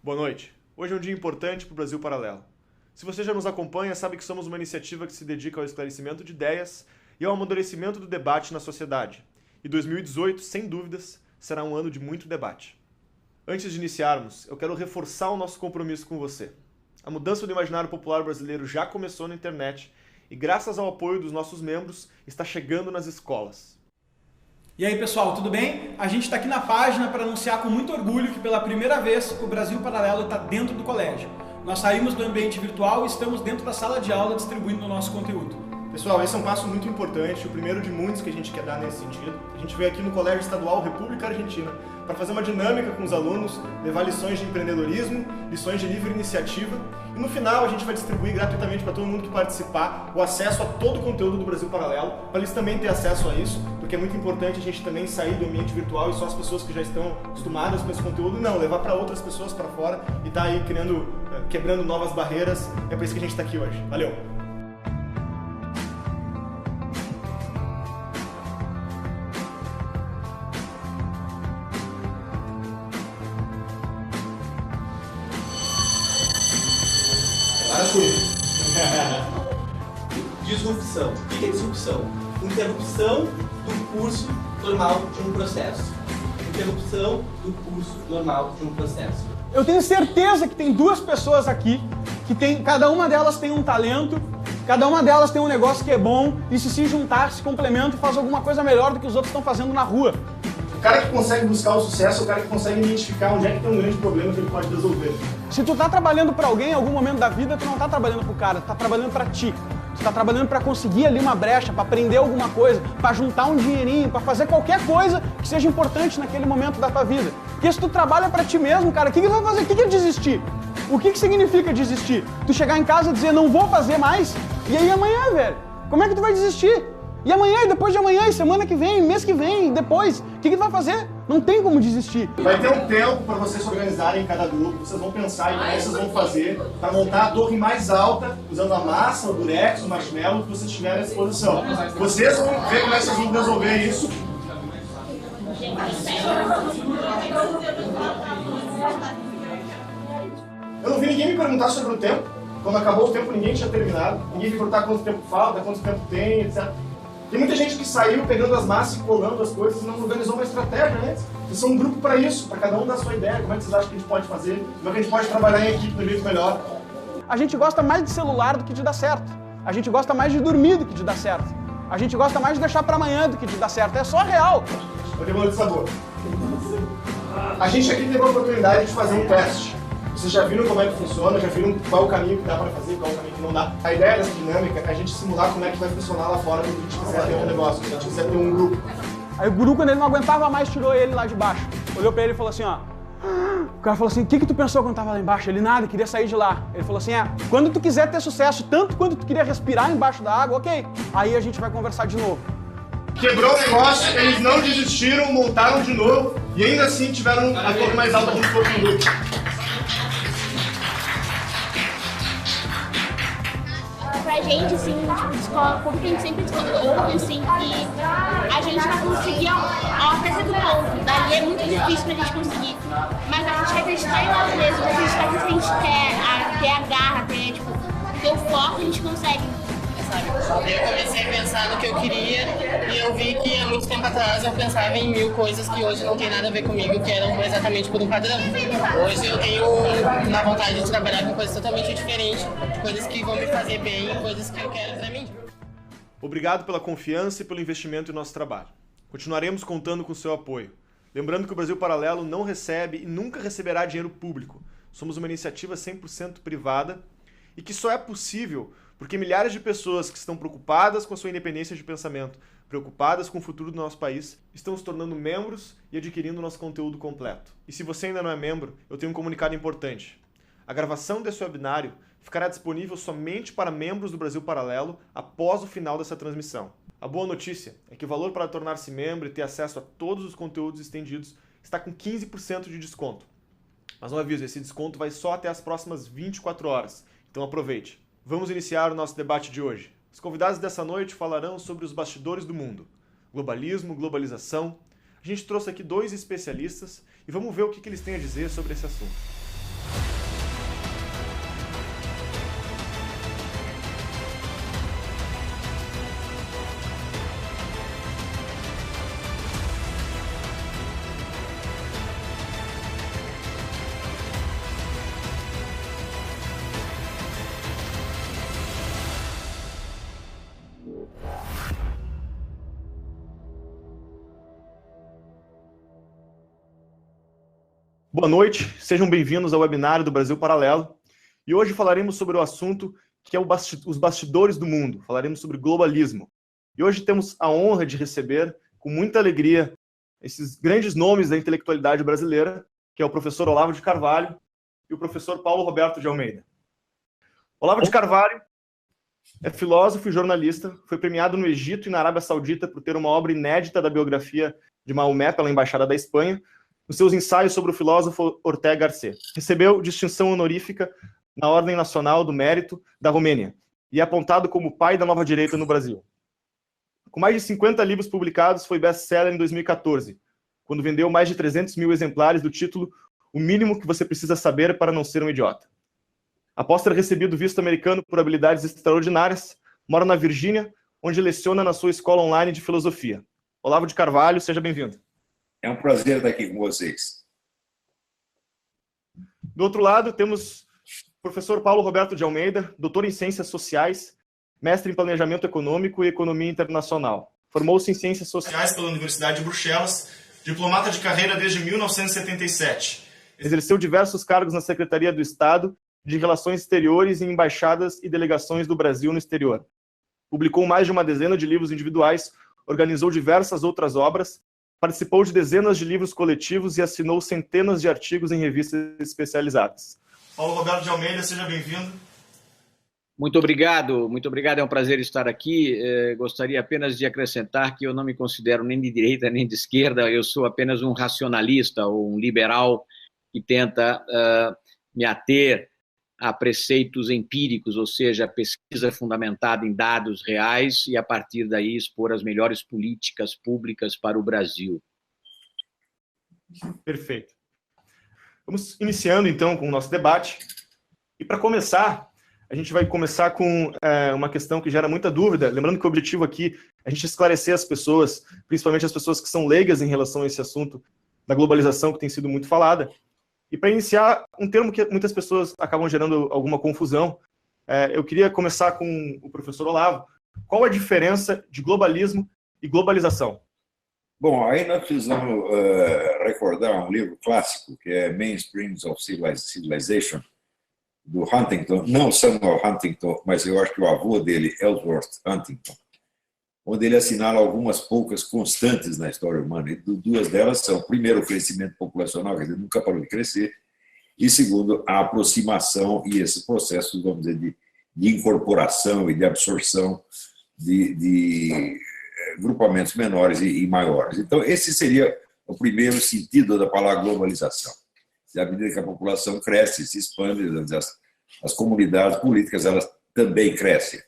Boa noite. Hoje é um dia importante para o Brasil Paralelo. Se você já nos acompanha, sabe que somos uma iniciativa que se dedica ao esclarecimento de ideias e ao amadurecimento do debate na sociedade. E 2018, sem dúvidas, será um ano de muito debate. Antes de iniciarmos, eu quero reforçar o nosso compromisso com você. A mudança do imaginário popular brasileiro já começou na internet e, graças ao apoio dos nossos membros, está chegando nas escolas. E aí pessoal, tudo bem? A gente está aqui na página para anunciar com muito orgulho que pela primeira vez o Brasil Paralelo está dentro do colégio. Nós saímos do ambiente virtual e estamos dentro da sala de aula distribuindo o nosso conteúdo. Pessoal, esse é um passo muito importante, o primeiro de muitos que a gente quer dar nesse sentido. A gente veio aqui no Colégio Estadual República Argentina para fazer uma dinâmica com os alunos, levar lições de empreendedorismo, lições de livre iniciativa e no final a gente vai distribuir gratuitamente para todo mundo que participar o acesso a todo o conteúdo do Brasil Paralelo, para eles também terem acesso a isso, porque é muito importante a gente também sair do ambiente virtual e só as pessoas que já estão acostumadas com esse conteúdo, não, levar para outras pessoas para fora e tá aí quebrando novas barreiras. É por isso que a gente está aqui hoje. Valeu! Disrupção. O que é disrupção? Interrupção do curso normal de um processo. Interrupção do curso normal de um processo. Eu tenho certeza que tem duas pessoas aqui que cada uma delas tem um talento, cada uma delas tem um negócio que é bom e se juntar, se complementa e faz alguma coisa melhor do que os outros estão fazendo na rua. O cara que consegue buscar o sucesso é o cara que consegue identificar onde é que tem um grande problema que ele pode resolver. Se tu tá trabalhando para alguém em algum momento da vida, tu não tá trabalhando pro cara, tu tá trabalhando para ti. Tu tá trabalhando para conseguir ali uma brecha, para aprender alguma coisa, para juntar um dinheirinho, para fazer qualquer coisa que seja importante naquele momento da tua vida. Porque se tu trabalha para ti mesmo, cara, o que tu vai fazer? O que é desistir? O que significa desistir? Tu chegar em casa e dizer, não vou fazer mais? E aí amanhã, velho? Como é que tu vai desistir? E amanhã, e depois de amanhã, e semana que vem, mês que vem, depois, o que tu vai fazer? Não tem como desistir. Vai ter um tempo para vocês se organizarem em cada grupo, vocês vão pensar em como vocês vão fazer para montar a torre mais alta, usando a massa, o durex, o marshmallow que vocês tiverem à disposição. Vocês vão ver como é que vocês vão resolver isso. Eu não vi ninguém me perguntar sobre o tempo. Quando acabou o tempo, ninguém tinha terminado. Ninguém me perguntar quanto tempo falta, quanto tempo tem, etc. Tem muita gente que saiu pegando as massas e colando as coisas e não organizou uma estratégia, né? Vocês são um grupo para isso, para cada um dar a sua ideia, como é que vocês acham que a gente pode fazer, como é que a gente pode trabalhar em equipe do jeito melhor. A gente gosta mais de celular do que de dar certo. A gente gosta mais de dormir do que de dar certo. A gente gosta mais de deixar para amanhã do que de dar certo. É só real. Vou ter uma de sabor. A gente aqui teve a oportunidade de fazer um teste. Vocês já viram como é que funciona, já viram qual é o caminho que dá para fazer, qual é o caminho que não dá. A ideia dessa dinâmica é a gente simular como é que vai funcionar lá fora quando a gente quiser ter um negócio, quando a gente quiser ter um grupo. Aí o guru, quando ele não aguentava mais, tirou ele lá de baixo. Olhou pra ele e falou assim, ó. O cara falou assim, o que tu pensou quando tava lá embaixo? Ele nada, queria sair de lá. Ele falou assim, quando tu quiser ter sucesso, tanto quanto tu queria respirar embaixo da água, ok. Aí a gente vai conversar de novo. Quebrou o negócio, eles não desistiram, montaram de novo e ainda assim tiveram a torre mais alta como foi no grupo. Pra gente, assim, tipo, de escola pública, a gente sempre ouve, assim, que a gente vai conseguir a terceiro ponto. Daí é muito difícil pra gente conseguir. Mas a gente vai acreditar em nós mesmos, a gente vai ver se a gente quer, ter a garra, ter o foco, a gente consegue. Sabe? Eu comecei a pensar no que eu queria e eu vi que há muito tempo atrás eu pensava em 1000 coisas que hoje não tem nada a ver comigo, que eram exatamente por um padrão. Hoje eu tenho uma vontade de trabalhar com coisas totalmente diferentes, coisas que vão me fazer bem, coisas que eu quero pra mim. Obrigado pela confiança e pelo investimento em nosso trabalho. Continuaremos contando com seu apoio. Lembrando que o Brasil Paralelo não recebe e nunca receberá dinheiro público. Somos uma iniciativa 100% privada e que só é possível porque milhares de pessoas que estão preocupadas com a sua independência de pensamento, preocupadas com o futuro do nosso país, estão se tornando membros e adquirindo nosso conteúdo completo. E se você ainda não é membro, eu tenho um comunicado importante. A gravação desse webinário ficará disponível somente para membros do Brasil Paralelo após o final dessa transmissão. A boa notícia é que o valor para tornar-se membro e ter acesso a todos os conteúdos estendidos está com 15% de desconto. Mas um aviso, esse desconto vai só até as próximas 24 horas, então aproveite. Vamos iniciar o nosso debate de hoje. Os convidados dessa noite falarão sobre os bastidores do mundo. Globalismo, globalização. A gente trouxe aqui 2 especialistas e vamos ver o que eles têm a dizer sobre esse assunto. Boa noite, sejam bem-vindos ao webinário do Brasil Paralelo. E hoje falaremos sobre o assunto que é os bastidores do mundo. Falaremos sobre globalismo. E hoje temos a honra de receber, com muita alegria, esses grandes nomes da intelectualidade brasileira, que é o professor Olavo de Carvalho e o professor Paulo Roberto de Almeida. Olavo de Carvalho é filósofo e jornalista, foi premiado no Egito e na Arábia Saudita por ter uma obra inédita da biografia de Maomé pela Embaixada da Espanha, nos seus ensaios sobre o filósofo Ortega Garcés. Recebeu distinção honorífica na Ordem Nacional do Mérito da Romênia e é apontado como pai da nova direita no Brasil. Com mais de 50 livros publicados, foi best-seller em 2014, quando vendeu mais de 300 mil exemplares do título O Mínimo que Você Precisa Saber para Não Ser um Idiota. Após ter recebido visto americano por habilidades extraordinárias, mora na Virgínia, onde leciona na sua escola online de filosofia. Olavo de Carvalho, seja bem-vindo. É um prazer estar aqui com vocês. Do outro lado, temos o professor Paulo Roberto de Almeida, doutor em Ciências Sociais, mestre em Planejamento Econômico e Economia Internacional. Formou-se em Ciências Sociais pela Universidade de Bruxelas, diplomata de carreira desde 1977. Exerceu diversos cargos na Secretaria do Estado de Relações Exteriores e em embaixadas e delegações do Brasil no exterior. Publicou mais de uma dezena de livros individuais, organizou diversas outras obras, participou de dezenas de livros coletivos e assinou centenas de artigos em revistas especializadas. Paulo Roberto de Almeida, seja bem-vindo. Muito obrigado, é um prazer estar aqui. Gostaria apenas de acrescentar que eu não me considero nem de direita nem de esquerda, eu sou apenas um racionalista ou um liberal que tenta me ater a preceitos empíricos, ou seja, pesquisa fundamentada em dados reais e, a partir daí, expor as melhores políticas públicas para o Brasil. Perfeito. Vamos iniciando, então, com o nosso debate. E, para começar, a gente vai começar com uma questão que gera muita dúvida. Lembrando que o objetivo aqui é a gente esclarecer as pessoas, principalmente as pessoas que são leigas em relação a esse assunto da globalização, que tem sido muito falada. E para iniciar, um termo que muitas pessoas acabam gerando alguma confusão, eu queria começar com o professor Olavo. Qual a diferença de globalismo e globalização? Bom, aí nós precisamos recordar um livro clássico, que é Mainsprings of Civilization, do Huntington, não Samuel Huntington, mas eu acho que o avô dele, Ellsworth Huntington, onde ele assinala algumas poucas constantes na história humana. E duas delas são, primeiro, o crescimento populacional, que nunca parou de crescer, e segundo, a aproximação e esses processos, vamos dizer, de incorporação e de absorção de grupamentos menores e maiores. Então, esse seria o primeiro sentido da palavra globalização. À medida que a população cresce, se expande, as comunidades políticas elas também crescem.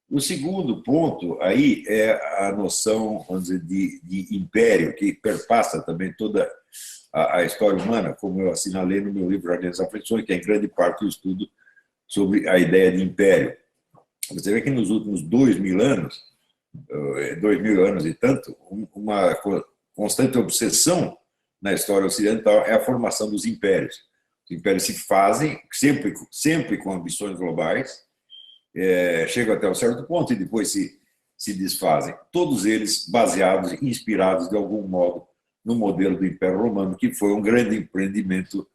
O segundo ponto aí é a noção, vamos dizer, de império, que perpassa também toda a história humana, como eu assinalei no meu livro Jardim das Aflições, que é em grande parte o estudo sobre a ideia de império. Você vê que nos últimos 2000 anos, 2000 anos e tanto, uma constante obsessão na história ocidental é a formação dos impérios. Os impérios se fazem sempre com ambições globais, chegam até um certo ponto e depois se desfazem. Todos eles baseados, inspirados de algum modo no modelo do Império Romano, que foi um grande empreendimento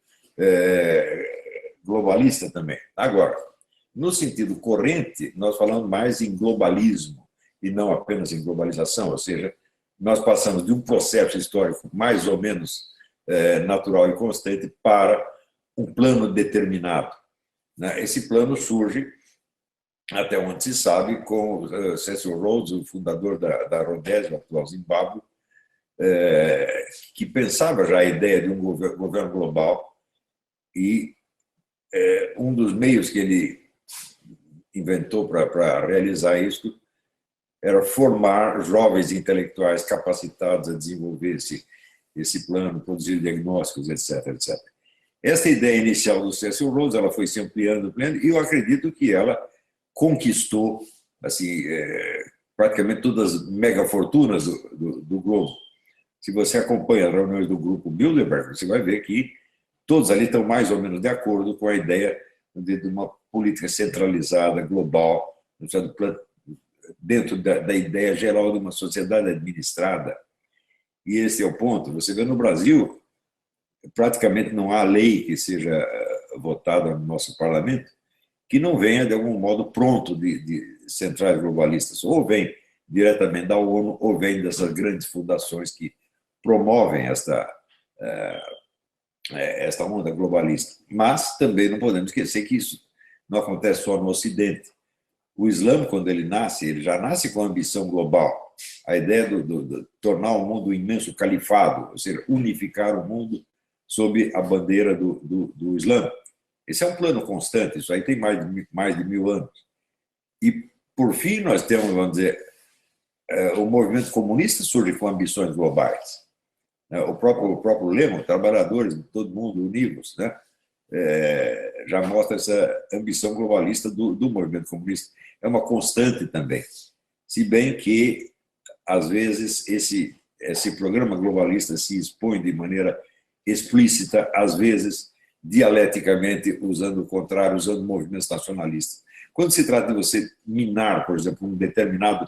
globalista também. Agora, no sentido corrente, nós falamos mais em globalismo e não apenas em globalização, ou seja, nós passamos de um processo histórico mais ou menos natural e constante para um plano determinado. Esse plano surge, até onde se sabe, com Cecil Rhodes, o fundador da Rodésia, o atual Zimbábue, que pensava já a ideia de um governo global e um dos meios que ele inventou para realizar isso era formar jovens intelectuais capacitados a desenvolver esse plano, produzir diagnósticos, etc, etc. Essa ideia inicial do Cecil Rhodes, ela foi se ampliando, e eu acredito que ela conquistou assim, praticamente todas as megafortunas do globo. Se você acompanha as reuniões do grupo Bilderberg, você vai ver que todos ali estão mais ou menos de acordo com a ideia de uma política centralizada, global, dentro da ideia geral de uma sociedade administrada. E esse é o ponto. Você vê no Brasil, praticamente não há lei que seja votada no nosso parlamento que não venha, de algum modo, pronto de centrais globalistas. Ou vem diretamente da ONU, ou vem dessas grandes fundações que promovem esta onda globalista. Mas também não podemos esquecer que isso não acontece só no Ocidente. O Islã, quando ele nasce, ele já nasce com a ambição global. A ideia de tornar o mundo um imenso califado, ou seja, unificar o mundo sob a bandeira do Islã. Esse é um plano constante, isso aí tem mais de 1000 anos. E, por fim, nós temos, vamos dizer, o movimento comunista surge com ambições globais. O próprio lema, trabalhadores de todo mundo unidos, né? Já mostra essa ambição globalista do movimento comunista. É uma constante também. Se bem que, às vezes, esse programa globalista se expõe de maneira explícita, às vezes, dialeticamente, usando o contrário, usando movimentos nacionalistas. Quando se trata de você minar, por exemplo, um determinado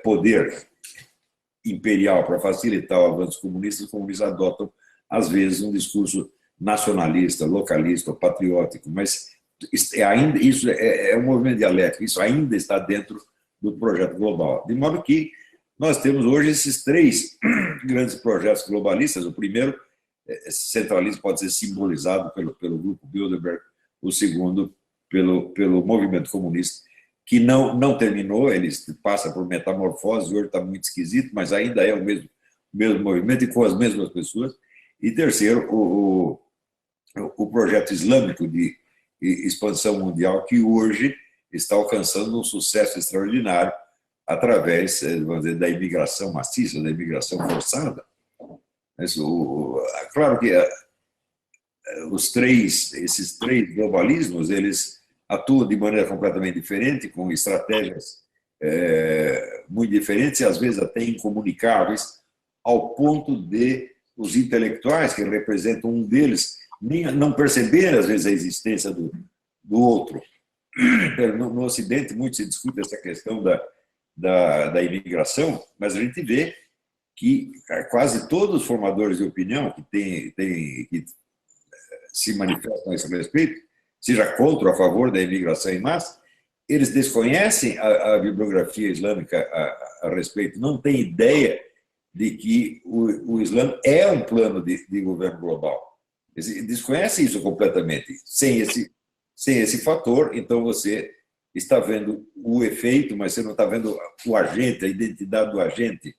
poder imperial para facilitar o avanço comunista, os comunistas adotam, às vezes, um discurso nacionalista, localista ou patriótico, mas ainda isso é um movimento dialético, isso ainda está dentro do projeto global. De modo que nós temos hoje esses 3 grandes projetos globalistas. O primeiro, centralismo, pode ser simbolizado pelo grupo Bilderberg, o segundo, pelo movimento comunista, que não terminou, ele passa por metamorfose, hoje está muito esquisito, mas ainda é o mesmo movimento e com as mesmas pessoas. E terceiro, o projeto islâmico de expansão mundial, que hoje está alcançando um sucesso extraordinário através, vamos dizer, da imigração maciça, da imigração forçada. Claro que esses 3 globalismos, eles atuam de maneira completamente diferente, com estratégias muito diferentes e, às vezes, até incomunicáveis, ao ponto de os intelectuais, que representam um deles, não perceber, às vezes, a existência do outro. No Ocidente, muito se discute essa questão da imigração, mas a gente vê que quase todos os formadores de opinião que se manifestam a esse respeito, seja contra ou a favor da imigração em massa, eles desconhecem a bibliografia islâmica a respeito, não têm ideia de que o Islã é um plano de governo global. Eles desconhecem isso completamente. Sem esse fator, então você está vendo o efeito, mas você não está vendo o agente, a identidade do agente,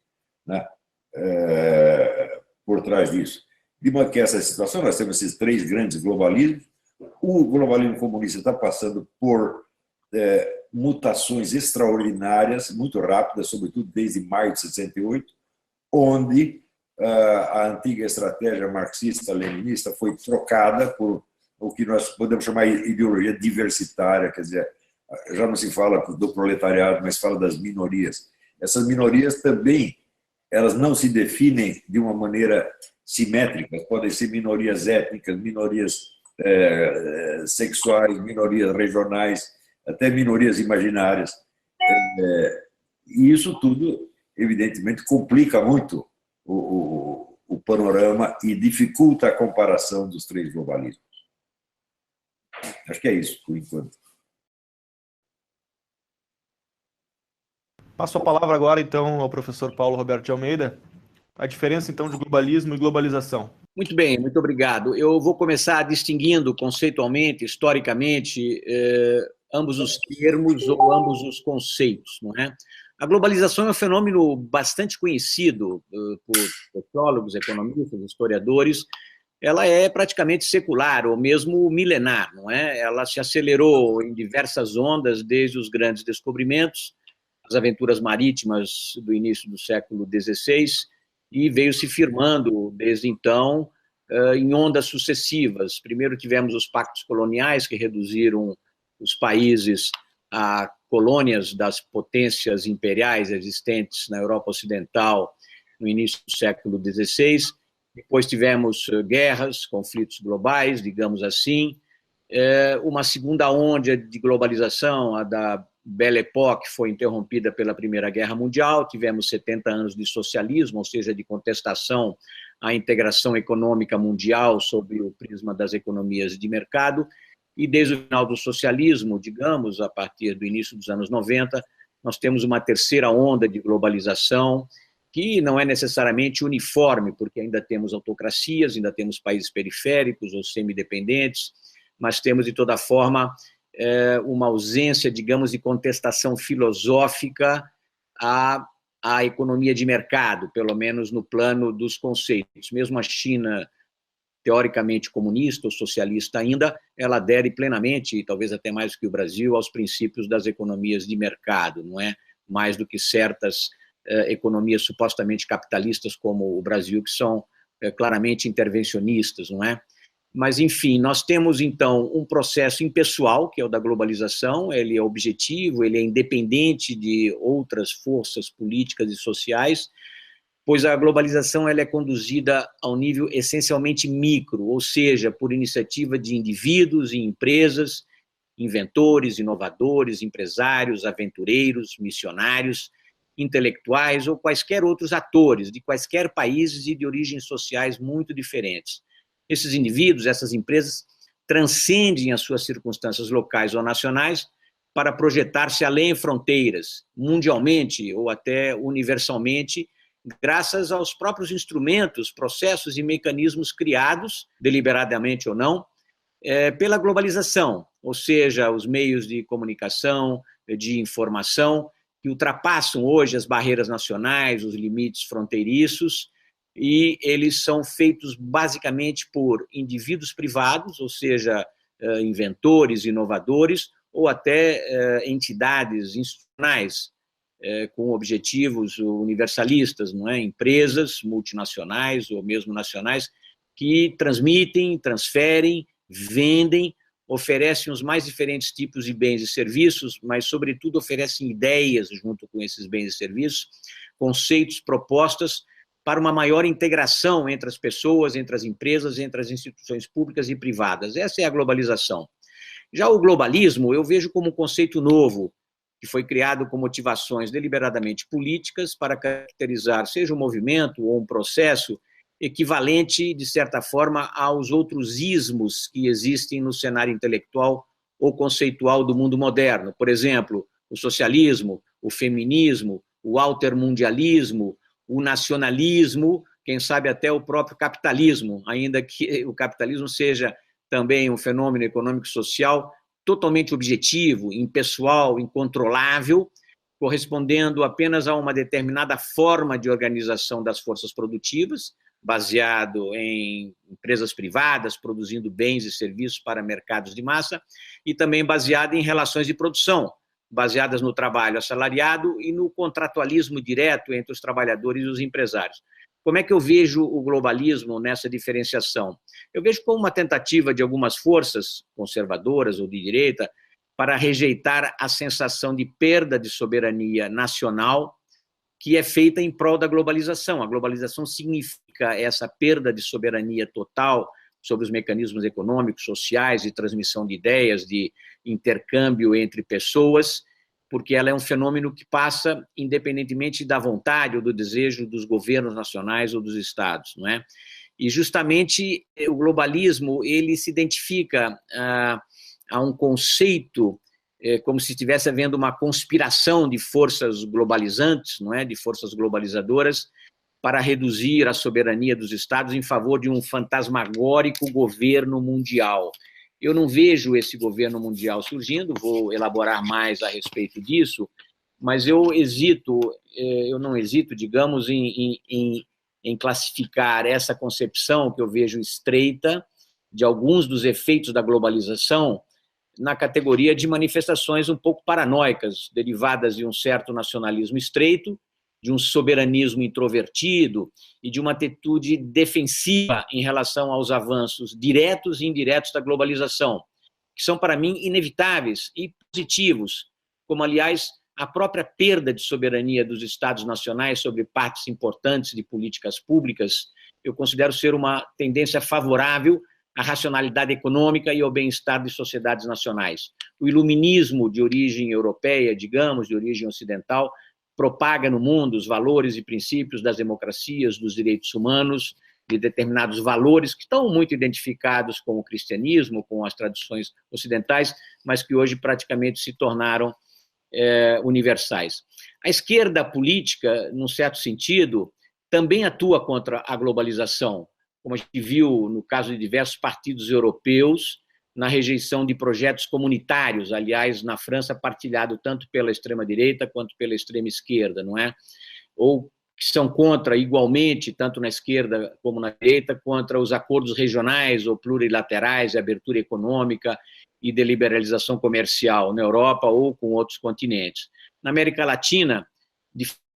né, por trás disso. De modo que essa situação, nós temos esses 3 grandes globalismos. O globalismo comunista está passando por mutações extraordinárias, muito rápidas, sobretudo desde maio de 68, onde a antiga estratégia marxista-leninista foi trocada por o que nós podemos chamar de ideologia diversitária, quer dizer, já não se fala do proletariado, mas fala das minorias. Essas minorias também, elas não se definem de uma maneira simétrica, podem ser minorias étnicas, minorias sexuais, minorias regionais, até minorias imaginárias. E isso tudo, evidentemente, complica muito o panorama e dificulta a comparação dos 3 globalismos. Acho que é isso, por enquanto. Passo a palavra agora, então, ao professor Paulo Roberto de Almeida. A diferença, então, de globalismo e globalização. Muito bem, muito obrigado. Eu vou começar distinguindo conceitualmente, historicamente, ambos os termos ou ambos os conceitos, não é? A globalização é um fenômeno bastante conhecido por sociólogos, economistas, historiadores. Ela é praticamente secular ou mesmo milenar, não é? Ela se acelerou em diversas ondas desde os grandes descobrimentos, as aventuras marítimas do início do século XVI, e veio se firmando desde então em ondas sucessivas. Primeiro tivemos os pactos coloniais, que reduziram os países a colônias das potências imperiais existentes na Europa Ocidental no início do século XVI. Depois tivemos guerras, conflitos globais, digamos assim. Uma segunda onda de globalização, a da Belle Époque, foi interrompida pela Primeira Guerra Mundial. Tivemos 70 anos de socialismo, ou seja, de contestação a integração econômica mundial sob o prisma das economias de mercado, e desde o final do socialismo, digamos, a partir do início dos anos 90, nós temos uma terceira onda de globalização, que não é necessariamente uniforme, porque ainda temos autocracias, ainda temos países periféricos ou semidependentes, mas temos, de toda forma, uma ausência, digamos, de contestação filosófica à economia de mercado, pelo menos no plano dos conceitos. Mesmo a China, teoricamente comunista ou socialista ainda, ela adere plenamente, e talvez até mais do que o Brasil, aos princípios das economias de mercado, não é? Mais do que certas economias supostamente capitalistas como o Brasil, que são claramente intervencionistas, não é? Mas, enfim, nós temos, então, um processo impessoal, que é o da globalização, ele é objetivo, ele é independente de outras forças políticas e sociais, pois a globalização ela é conduzida ao nível essencialmente micro, ou seja, por iniciativa de indivíduos e empresas, inventores, inovadores, empresários, aventureiros, missionários, intelectuais ou quaisquer outros atores de quaisquer países e de origens sociais muito diferentes. Esses indivíduos, essas empresas, transcendem as suas circunstâncias locais ou nacionais para projetar-se além fronteiras, mundialmente ou até universalmente, graças aos próprios instrumentos, processos e mecanismos criados, deliberadamente ou não, pela globalização, ou seja, os meios de comunicação, de informação, que ultrapassam hoje as barreiras nacionais, os limites fronteiriços, e eles são feitos basicamente por indivíduos privados, ou seja, inventores, inovadores, ou até entidades institucionais com objetivos universalistas, não é? Empresas multinacionais ou mesmo nacionais que transmitem, transferem, vendem, oferecem os mais diferentes tipos de bens e serviços, mas, sobretudo, oferecem ideias junto com esses bens e serviços, conceitos, propostas para uma maior integração entre as pessoas, entre as empresas, entre as instituições públicas e privadas. Essa é a globalização. Já o globalismo eu vejo como um conceito novo, que foi criado com motivações deliberadamente políticas para caracterizar, seja um movimento ou um processo, equivalente, de certa forma, aos outros ismos que existem no cenário intelectual ou conceitual do mundo moderno. Por exemplo, o socialismo, o feminismo, o altermundialismo, o nacionalismo, quem sabe até o próprio capitalismo, ainda que o capitalismo seja também um fenômeno econômico-social totalmente objetivo, impessoal, incontrolável, correspondendo apenas a uma determinada forma de organização das forças produtivas, baseado em empresas privadas, produzindo bens e serviços para mercados de massa, e também baseado em relações de produção, baseadas no trabalho assalariado e no contratualismo direto entre os trabalhadores e os empresários. Como é que eu vejo o globalismo nessa diferenciação? Eu vejo como uma tentativa de algumas forças conservadoras ou de direita para rejeitar a sensação de perda de soberania nacional que é feita em prol da globalização. A globalização significa essa perda de soberania total sobre os mecanismos econômicos, sociais, de transmissão de ideias, de intercâmbio entre pessoas, porque ela é um fenômeno que passa independentemente da vontade ou do desejo dos governos nacionais ou dos estados, não é? E justamente o globalismo ele se identifica a um conceito como se estivesse havendo uma conspiração de forças globalizantes, não é? De forças globalizadoras, para reduzir a soberania dos estados em favor de um fantasmagórico governo mundial. Eu não vejo esse governo mundial surgindo, vou elaborar mais a respeito disso, mas eu não hesito, digamos, em classificar essa concepção que eu vejo estreita de alguns dos efeitos da globalização na categoria de manifestações um pouco paranoicas, derivadas de um certo nacionalismo estreito, de um soberanismo introvertido e de uma atitude defensiva em relação aos avanços diretos e indiretos da globalização, que são, para mim, inevitáveis e positivos, como, aliás, a própria perda de soberania dos Estados nacionais sobre partes importantes de políticas públicas, eu considero ser uma tendência favorável à racionalidade econômica e ao bem-estar de sociedades nacionais. O iluminismo de origem europeia, digamos, de origem ocidental, propaga no mundo os valores e princípios das democracias, dos direitos humanos, de determinados valores que estão muito identificados com o cristianismo, com as tradições ocidentais, mas que hoje praticamente se tornaram universais. A esquerda política, num certo sentido, também atua contra a globalização, como a gente viu no caso de diversos partidos europeus, na rejeição de projetos comunitários, aliás, na França, partilhado tanto pela extrema-direita quanto pela extrema-esquerda, não é? Ou que são contra, igualmente, tanto na esquerda como na direita, contra os acordos regionais ou plurilaterais de abertura econômica e de liberalização comercial na Europa ou com outros continentes. Na América Latina,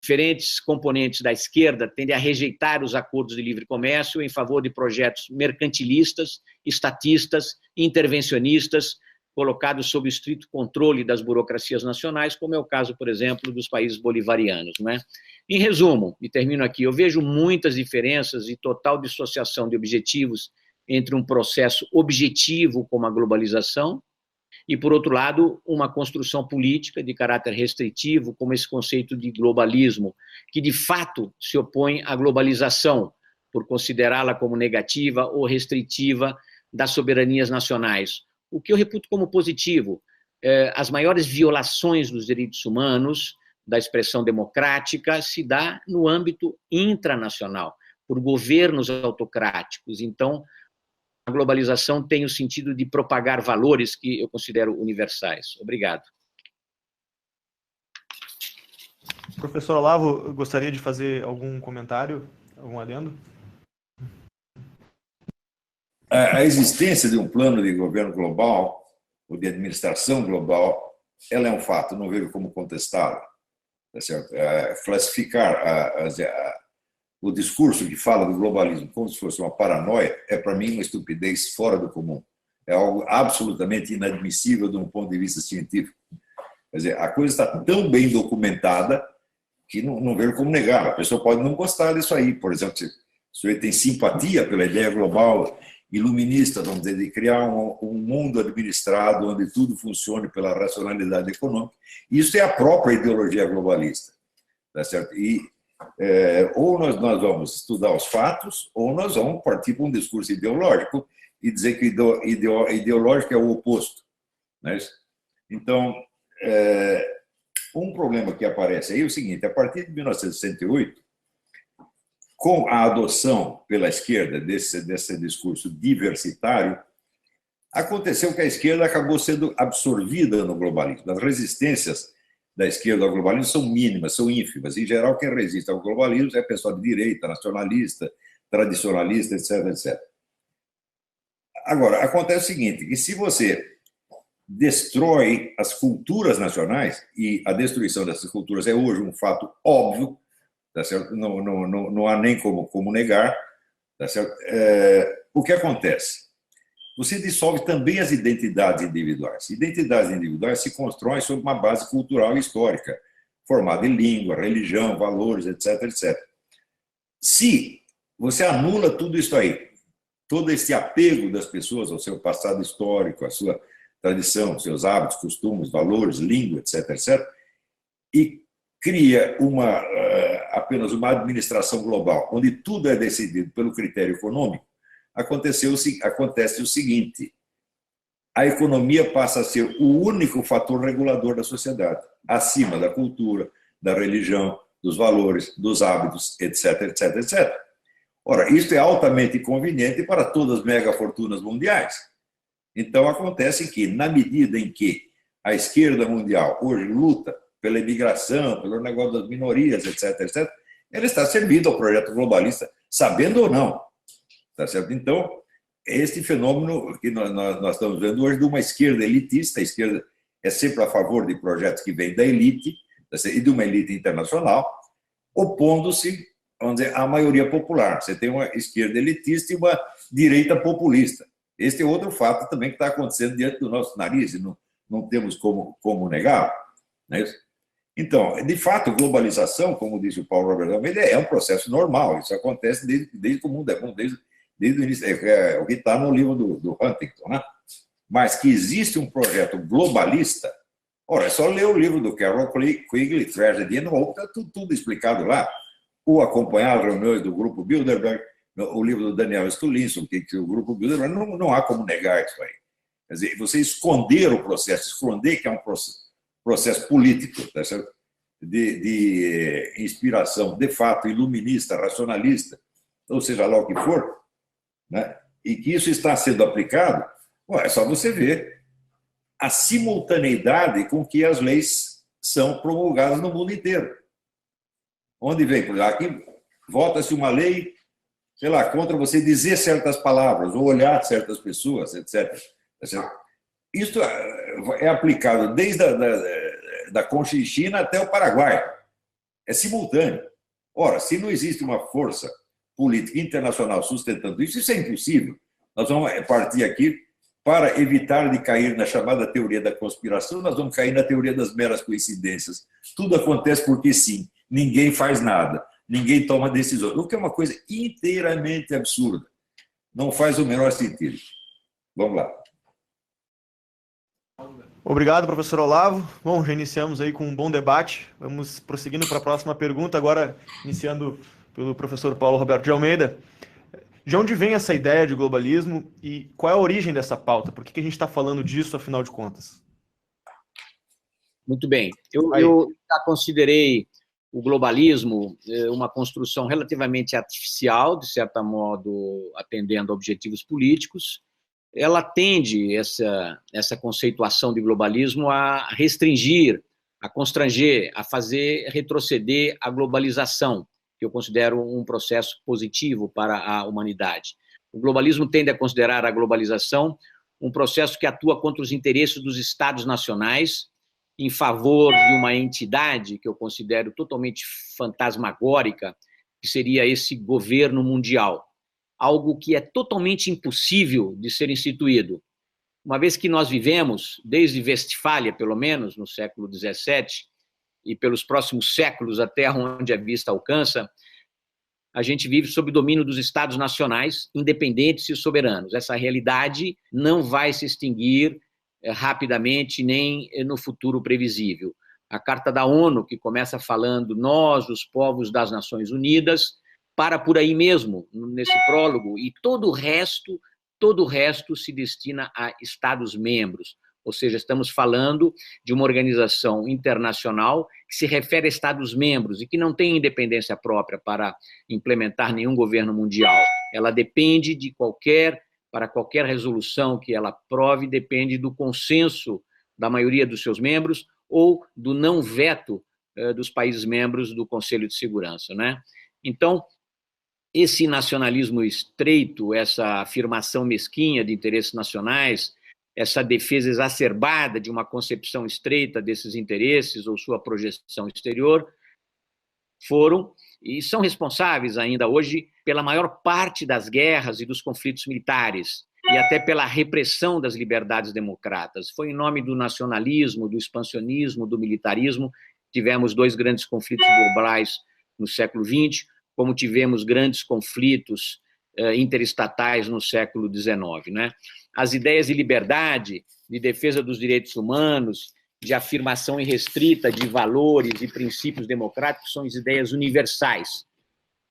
diferentes componentes da esquerda tendem a rejeitar os acordos de livre comércio em favor de projetos mercantilistas, estatistas, intervencionistas, colocados sob o estrito controle das burocracias nacionais, como é o caso, por exemplo, dos países bolivarianos, não é? Em resumo, e termino aqui, eu vejo muitas diferenças e total dissociação de objetivos entre um processo objetivo como a globalização e, por outro lado, uma construção política de caráter restritivo, como esse conceito de globalismo, que de fato se opõe à globalização, por considerá-la como negativa ou restritiva das soberanias nacionais. O que eu reputo como positivo, as maiores violações dos direitos humanos, da expressão democrática, se dá no âmbito intranacional, por governos autocráticos. Então, a globalização tem o sentido de propagar valores que eu considero universais. Obrigado. Professor Olavo, gostaria de fazer algum comentário, algum adendo? A existência de um plano de governo global, ou de administração global, ela é um fato, não vejo como contestá-la. Tá certo? Classificar o discurso que fala do globalismo como se fosse uma paranoia é, para mim, uma estupidez fora do comum. É algo absolutamente inadmissível de um ponto de vista científico. Quer dizer, a coisa está tão bem documentada que não vejo como negar. A pessoa pode não gostar disso aí. Por exemplo, se você tem simpatia pela ideia global iluminista, vamos dizer, de criar um mundo administrado onde tudo funcione pela racionalidade econômica, isso é a própria ideologia globalista. Tá certo? E ou nós vamos estudar os fatos, ou nós vamos partir para um discurso ideológico e dizer que ideológico é o oposto. Né? Então, um problema que aparece aí é o seguinte: a partir de 1968, com a adoção pela esquerda desse discurso diversitário, aconteceu que a esquerda acabou sendo absorvida no globalismo. As resistências da esquerda ao globalismo são mínimas, são ínfimas. Em geral, quem resiste ao globalismo é pessoal de direita, nacionalista, tradicionalista, etc, etc. Agora, acontece o seguinte, que se você destrói as culturas nacionais, e a destruição dessas culturas é hoje um fato óbvio, tá certo? Não há nem como negar, tá certo? O que acontece? Você dissolve também as identidades individuais. Identidades individuais se constroem sobre uma base cultural e histórica, formada em língua, religião, valores, etc, etc. Se você anula tudo isso aí, todo esse apego das pessoas ao seu passado histórico, à sua tradição, seus hábitos, costumes, valores, língua, etc, etc, e cria apenas uma administração global, onde tudo é decidido pelo critério econômico, acontece o seguinte: a economia passa a ser o único fator regulador da sociedade, acima da cultura, da religião, dos valores, dos hábitos, etc, etc, etc. Ora, isso é altamente conveniente para todas as megafortunas mundiais. Então, acontece que, na medida em que a esquerda mundial hoje luta pela imigração, pelo negócio das minorias, etc, etc, ela está servindo ao projeto globalista, sabendo ou não. Tá certo? Então, este fenômeno que nós estamos vendo hoje de uma esquerda elitista, a esquerda é sempre a favor de projetos que vêm da elite, tá certo? E de uma elite internacional, opondo-se, vamos dizer, à maioria popular. Você tem uma esquerda elitista e uma direita populista. Este é outro fato também que está acontecendo diante do nosso nariz, e não temos como negar. Não é isso? Então, de fato, globalização, como disse o Paulo Roberto Almeida, é um processo normal. Isso acontece desde que o mundo é mundo, desde o início. É o que está no livro do Huntington, né? Mas que existe um projeto globalista, ora, é só ler o livro do Carroll Quigley, Tragedy and Hope, está tudo explicado lá. Ou acompanhar as reuniões do grupo Bilderberg, o livro do Daniel Stulhinson, que o Grupo Bilderberg, não há como negar isso aí. Quer dizer, você esconder o processo, esconder que é um processo político, tá certo? De inspiração, de fato, iluminista, racionalista, ou seja lá o que for, né? E que isso está sendo aplicado, é só você ver a simultaneidade com que as leis são promulgadas no mundo inteiro. Onde vem? Aqui vota-se uma lei, sei lá, contra você dizer certas palavras ou olhar certas pessoas, etc. Isso é aplicado desde da Conchinchina até o Paraguai. É simultâneo. Ora, se não existe uma força política internacional sustentando isso, isso é impossível. Nós vamos partir aqui para evitar de cair na chamada teoria da conspiração, nós vamos cair na teoria das meras coincidências. Tudo acontece porque sim, ninguém faz nada, ninguém toma decisão, o que é uma coisa inteiramente absurda. Não faz o menor sentido. Vamos lá. Obrigado, professor Olavo. Bom, já iniciamos aí com um bom debate. Vamos prosseguindo para a próxima pergunta, agora iniciando pelo professor Paulo Roberto de Almeida. De onde vem essa ideia de globalismo e qual é a origem dessa pauta? Por que a gente está falando disso, afinal de contas? Muito bem. Eu já considerei o globalismo uma construção relativamente artificial, de certo modo atendendo a objetivos políticos. Ela tende, essa conceituação de globalismo, a restringir, a constranger, a fazer retroceder a globalização, que eu considero um processo positivo para a humanidade. O globalismo tende a considerar a globalização um processo que atua contra os interesses dos Estados nacionais, em favor de uma entidade que eu considero totalmente fantasmagórica, que seria esse governo mundial. Algo que é totalmente impossível de ser instituído. Uma vez que nós vivemos, desde Westfália, pelo menos, no século XVII, e pelos próximos séculos, até onde a vista alcança, a gente vive sob o domínio dos Estados nacionais, independentes e soberanos. Essa realidade não vai se extinguir rapidamente, nem no futuro previsível. A Carta da ONU, que começa falando nós, os povos das Nações Unidas, para por aí mesmo, nesse prólogo, e todo o resto se destina a Estados-membros. Ou seja, estamos falando de uma organização internacional que se refere a Estados-membros e que não tem independência própria para implementar nenhum governo mundial. Ela depende para qualquer resolução que ela aprove, depende do consenso da maioria dos seus membros ou do não veto dos países membros do Conselho de Segurança, né? Então, esse nacionalismo estreito, essa afirmação mesquinha de interesses nacionais, essa defesa exacerbada de uma concepção estreita desses interesses ou sua projeção exterior, foram e são responsáveis ainda hoje pela maior parte das guerras e dos conflitos militares e até pela repressão das liberdades democratas. Foi em nome do nacionalismo, do expansionismo, do militarismo, tivemos 2 grandes conflitos globais no século XX, como tivemos grandes conflitos interestatais no século XIX, né? As ideias de liberdade, de defesa dos direitos humanos, de afirmação irrestrita de valores e princípios democráticos são as ideias universais,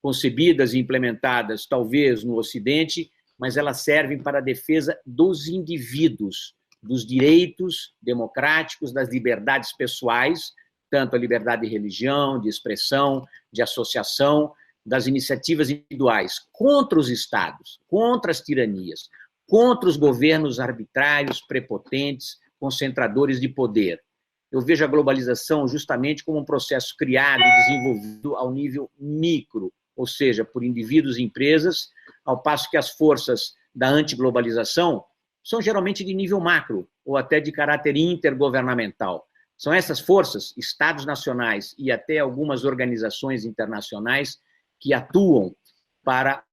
concebidas e implementadas talvez no Ocidente, mas elas servem para a defesa dos indivíduos, dos direitos democráticos, das liberdades pessoais, tanto a liberdade de religião, de expressão, de associação, das iniciativas individuais contra os estados, contra as tiranias, contra os governos arbitrários, prepotentes, concentradores de poder. Eu vejo a globalização justamente como um processo criado e desenvolvido ao nível micro, ou seja, por indivíduos e empresas, ao passo que as forças da antiglobalização são geralmente de nível macro, ou até de caráter intergovernamental. São essas forças, estados nacionais e até algumas organizações internacionais que atuam para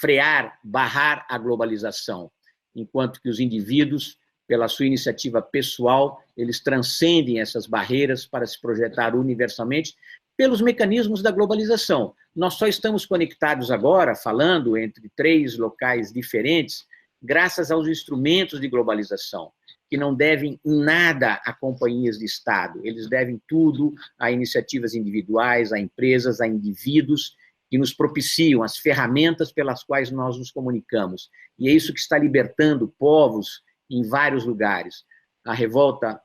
frear, barrar a globalização, enquanto que os indivíduos, pela sua iniciativa pessoal, eles transcendem essas barreiras para se projetar universalmente pelos mecanismos da globalização. Nós só estamos conectados agora, falando entre 3 locais diferentes, graças aos instrumentos de globalização, que não devem nada a companhias de Estado, eles devem tudo a iniciativas individuais, a empresas, a indivíduos que nos propiciam, as ferramentas pelas quais nós nos comunicamos. E é isso que está libertando povos em vários lugares. A revolta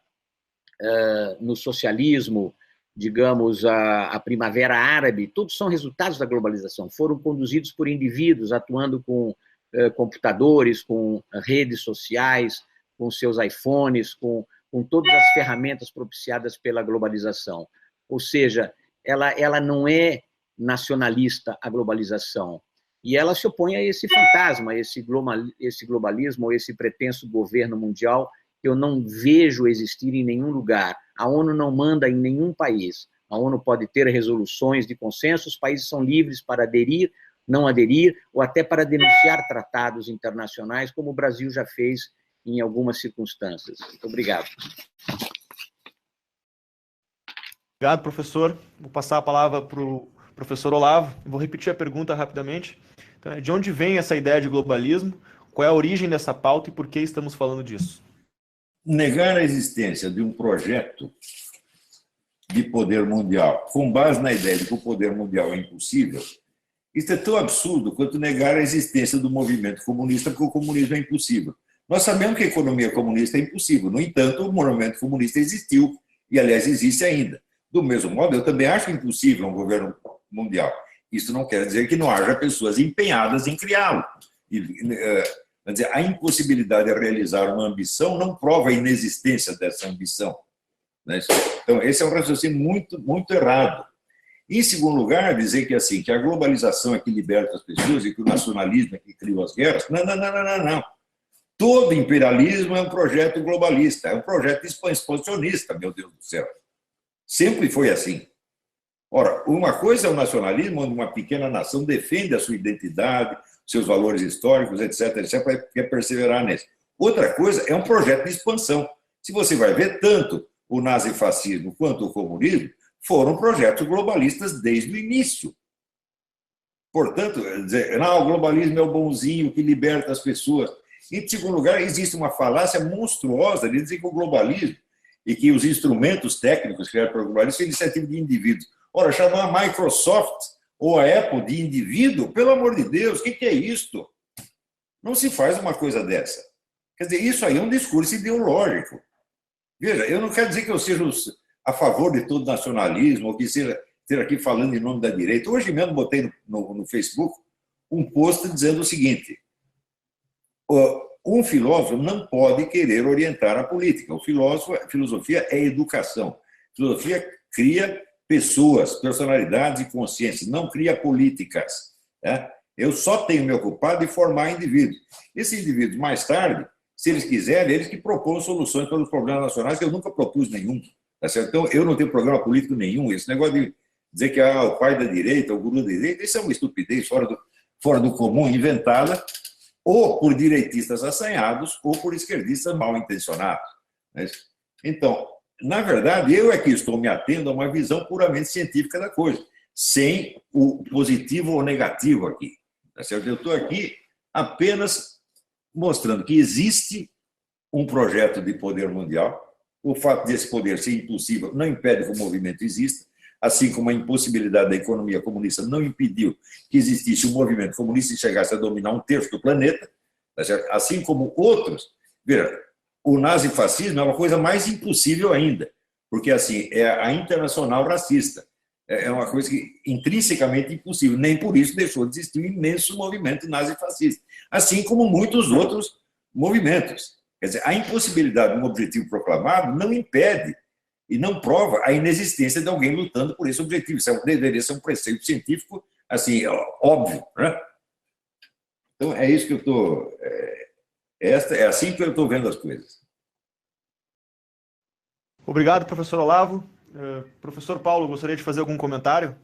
no socialismo, digamos, a Primavera Árabe, todos são resultados da globalização. Foram conduzidos por indivíduos atuando com computadores, com redes sociais, com seus iPhones, com todas as ferramentas propiciadas pela globalização. Ou seja, ela não é nacionalista, a globalização. E ela se opõe a esse fantasma, esse globalismo, ou esse pretenso governo mundial que eu não vejo existir em nenhum lugar. A ONU não manda em nenhum país. A ONU pode ter resoluções de consenso, os países são livres para aderir, não aderir, ou até para denunciar tratados internacionais, como o Brasil já fez em algumas circunstâncias. Muito obrigado. Obrigado, professor. Vou passar a palavra para o professor Olavo. Vou repetir a pergunta rapidamente. Então, de onde vem essa ideia de globalismo? Qual é a origem dessa pauta e por que estamos falando disso? Negar a existência de um projeto de poder mundial com base na ideia de que o poder mundial é impossível, isso é tão absurdo quanto negar a existência do movimento comunista, porque o comunismo é impossível. Nós sabemos que a economia comunista é impossível, no entanto, o movimento comunista existiu e, aliás, existe ainda. Do mesmo modo, eu também acho impossível um governo mundial. Isso não quer dizer que não haja pessoas empenhadas em criá-lo. Quer dizer, a impossibilidade de realizar uma ambição não prova a inexistência dessa ambição. Então, esse é um raciocínio muito, muito errado. Em segundo lugar, dizer que, assim, que a globalização é que liberta as pessoas e que o nacionalismo é que cria as guerras. Não. Todo imperialismo é um projeto globalista, é um projeto expansionista, meu Deus do céu. Sempre foi assim. Ora, uma coisa é o nacionalismo, onde uma pequena nação defende a sua identidade, seus valores históricos, etc., quer perseverar nisso. Outra coisa é um projeto de expansão. Se você vai ver, tanto o nazifascismo quanto o comunismo foram projetos globalistas desde o início. Portanto, dizer, não, o globalismo é o bonzinho que liberta as pessoas. Em segundo lugar, existe uma falácia monstruosa de dizer que o globalismo e que os instrumentos técnicos criados pelo globalismo são iniciativa de indivíduos. Ora, chamar a Microsoft ou a Apple de indivíduo, pelo amor de Deus, o que é isto? Não se faz uma coisa dessa. Quer dizer, isso aí é um discurso ideológico. Veja, eu não quero dizer que eu seja a favor de todo nacionalismo, ou que seja ter aqui falando em nome da direita. Hoje mesmo botei no Facebook um post dizendo o seguinte: um filósofo não pode querer orientar a política. A filosofia é educação. A filosofia cria pessoas, personalidades e consciências, não cria políticas. Né? Eu só tenho me ocupado de formar indivíduos. Esses indivíduos, mais tarde, se eles quiserem, eles que propõem soluções para os problemas nacionais, que eu nunca propus nenhum. Tá certo? Então, eu não tenho programa político nenhum. Esse negócio de dizer que o pai da direita, o guru da direita, isso é uma estupidez fora do comum, inventada ou por direitistas assanhados ou por esquerdistas mal intencionados. Então, na verdade, eu é que estou me atendo a uma visão puramente científica da coisa, sem o positivo ou negativo aqui. Tá certo? Eu estou aqui apenas mostrando que existe um projeto de poder mundial. O fato desse poder ser impossível não impede que o movimento exista, assim como a impossibilidade da economia comunista não impediu que existisse um movimento comunista e chegasse a dominar um terço do planeta, tá certo? Assim como outros. Veja, o nazifascismo é uma coisa mais impossível ainda, porque assim é a internacional racista. É uma coisa que intrinsecamente impossível. Nem por isso deixou de existir um imenso movimento nazifascista, assim como muitos outros movimentos. Quer dizer, a impossibilidade de um objetivo proclamado não impede e não prova a inexistência de alguém lutando por esse objetivo. Isso deveria ser um preceito científico assim, óbvio. Né? Então, é isso que eu estou... É assim que eu estou vendo as coisas. Obrigado, professor Olavo. Professor Paulo, gostaria de fazer algum comentário?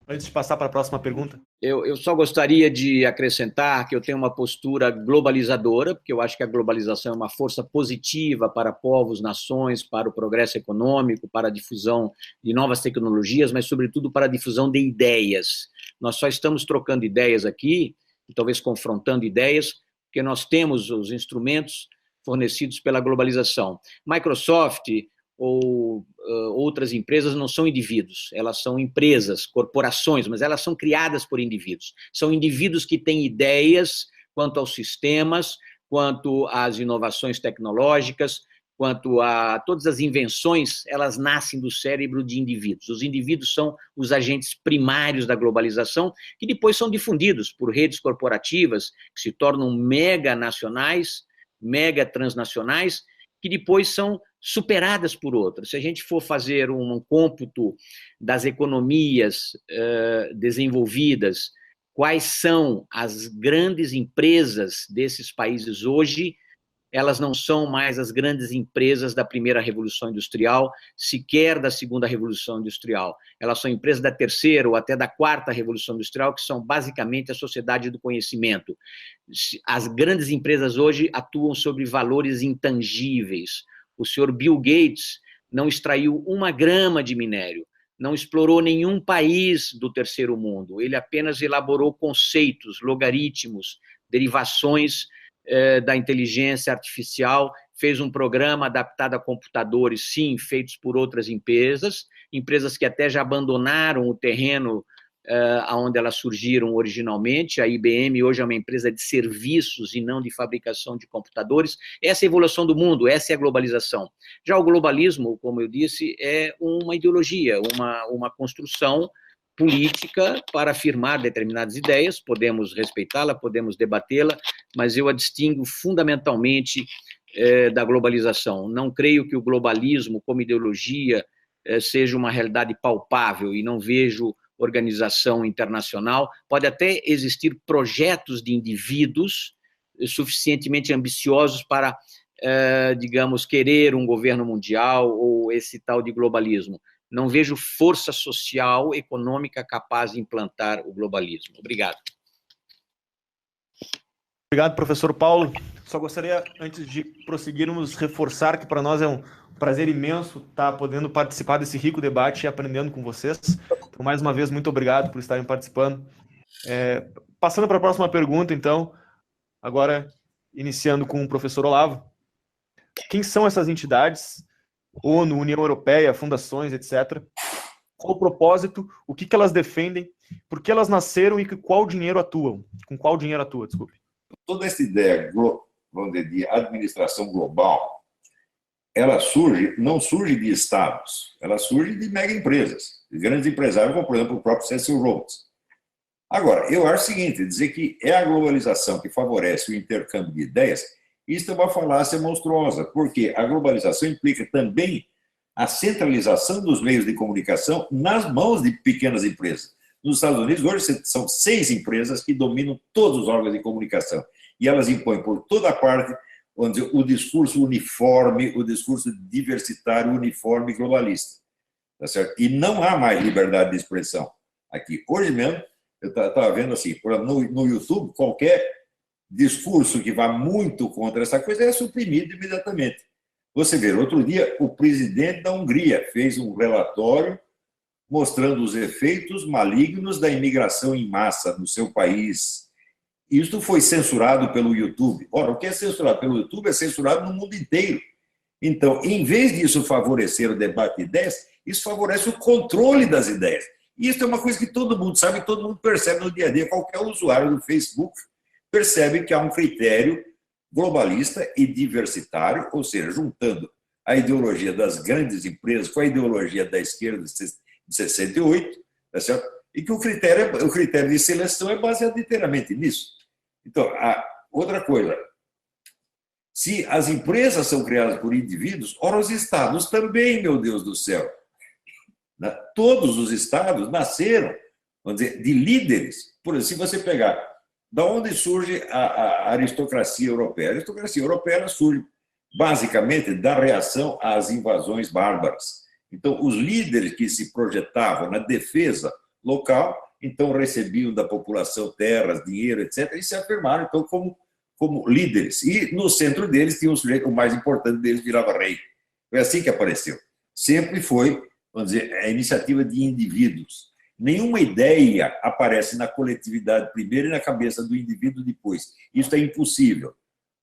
Antes de passar para a próxima pergunta. Eu só gostaria de acrescentar que eu tenho uma postura globalizadora, porque eu acho que a globalização é uma força positiva para povos, nações, para o progresso econômico, para a difusão de novas tecnologias, mas, sobretudo, para a difusão de ideias. Nós só estamos trocando ideias aqui, e talvez confrontando ideias, porque nós temos os instrumentos fornecidos pela globalização. Microsoft ou outras empresas não são indivíduos, elas são empresas, corporações, mas elas são criadas por indivíduos. São indivíduos que têm ideias quanto aos sistemas, quanto às inovações tecnológicas, quanto a todas as invenções, elas nascem do cérebro de indivíduos. Os indivíduos são os agentes primários da globalização, que depois são difundidos por redes corporativas, que se tornam mega nacionais, mega transnacionais, que depois são superadas por outras. Se a gente for fazer um cômputo das economias desenvolvidas, quais são as grandes empresas desses países hoje, elas não são mais as grandes empresas da primeira Revolução Industrial, sequer da segunda Revolução Industrial. Elas são empresas da terceira ou até da quarta Revolução Industrial, que são basicamente a sociedade do conhecimento. As grandes empresas hoje atuam sobre valores intangíveis. O senhor Bill Gates não extraiu uma grama de minério, não explorou nenhum país do terceiro mundo, ele apenas elaborou conceitos, logaritmos, derivações da inteligência artificial, fez um programa adaptado a computadores, sim, feitos por outras empresas que até já abandonaram o terreno onde elas surgiram originalmente. A IBM hoje é uma empresa de serviços e não de fabricação de computadores. Essa é a evolução do mundo, essa é a globalização. Já o globalismo, como eu disse, é uma ideologia, uma construção política para afirmar determinadas ideias, podemos respeitá-la, podemos debatê-la, mas eu a distingo fundamentalmente da globalização. Não creio que o globalismo, como ideologia, seja uma realidade palpável, e não vejo organização internacional. Pode até existir projetos de indivíduos suficientemente ambiciosos para, digamos, querer um governo mundial ou esse tal de globalismo. Não vejo força social, econômica capaz de implantar o globalismo. Obrigado. Obrigado, professor Paulo. Só gostaria, antes de prosseguirmos, reforçar que para nós é um prazer imenso estar podendo participar desse rico debate e aprendendo com vocês. Então, mais uma vez, muito obrigado por estarem participando. Passando para a próxima pergunta, então, agora iniciando com o professor Olavo. Quem são essas entidades? ONU, União Europeia, fundações, etc. Qual o propósito? O que elas defendem? Por que elas nasceram e com qual dinheiro atuam? Desculpe. Toda essa ideia, vamos dizer, de administração global, ela não surge de estados, ela surge de mega empresas, de grandes empresários, como, por exemplo, o próprio Cecil Rhodes. Agora, eu acho o seguinte, dizer que é a globalização que favorece o intercâmbio de ideias, isso é uma falácia monstruosa, porque a globalização implica também a centralização dos meios de comunicação nas mãos de pequenas empresas. Nos Estados Unidos, hoje, são 6 empresas que dominam todos os órgãos de comunicação, e elas impõem por toda parte o discurso uniforme, o discurso diversitário, uniforme e globalista. Tá certo? E não há mais liberdade de expressão aqui. Hoje mesmo, eu estava vendo assim, no YouTube, qualquer discurso que vá muito contra essa coisa é suprimido imediatamente. Você vê, outro dia, o presidente da Hungria fez um relatório mostrando os efeitos malignos da imigração em massa no seu país. Isso foi censurado pelo YouTube. Ora, o que é censurado pelo YouTube é censurado no mundo inteiro. Então, em vez disso favorecer o debate de ideias, isso favorece o controle das ideias. E isso é uma coisa que todo mundo sabe, todo mundo percebe no dia a dia. Qualquer usuário do Facebook percebe que há um critério globalista e diversitário, ou seja, juntando a ideologia das grandes empresas com a ideologia da esquerda de 68, tá certo? E que o critério de seleção é baseado inteiramente nisso. Então, outra coisa, se as empresas são criadas por indivíduos, ora, os estados também, meu Deus do céu. Todos os estados nasceram, vamos dizer, de líderes. Por exemplo, se você pegar, da onde surge a aristocracia europeia? A aristocracia europeia surge basicamente da reação às invasões bárbaras. Então, os líderes que se projetavam na defesa local, então recebiam da população terras, dinheiro, etc., e se afirmaram, então, como líderes. E no centro deles tinha um sujeito, o mais importante deles virava rei. Foi assim que apareceu. Sempre foi, vamos dizer, a iniciativa de indivíduos. Nenhuma ideia aparece na coletividade primeiro e na cabeça do indivíduo depois. Isso é impossível.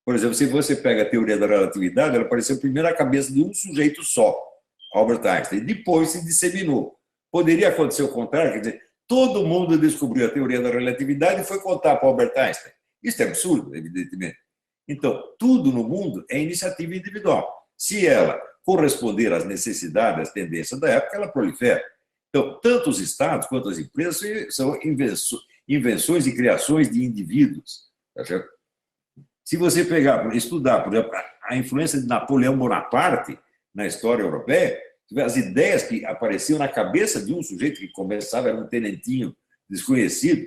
Por exemplo, se você pega a teoria da relatividade, ela apareceu primeiro na cabeça de um sujeito só. Albert Einstein. Depois se disseminou. Poderia acontecer o contrário, quer dizer, todo mundo descobriu a teoria da relatividade e foi contar para Albert Einstein. Isso é absurdo, evidentemente. Então, tudo no mundo é iniciativa individual. Se ela corresponder às necessidades, às tendências da época, ela prolifera. Então, tanto os estados quanto as empresas são invenções e criações de indivíduos. Tá certo? Se você pegar, estudar, por exemplo, a influência de Napoleão Bonaparte na história europeia, as ideias que apareciam na cabeça de um sujeito que começava, era um tenentinho desconhecido,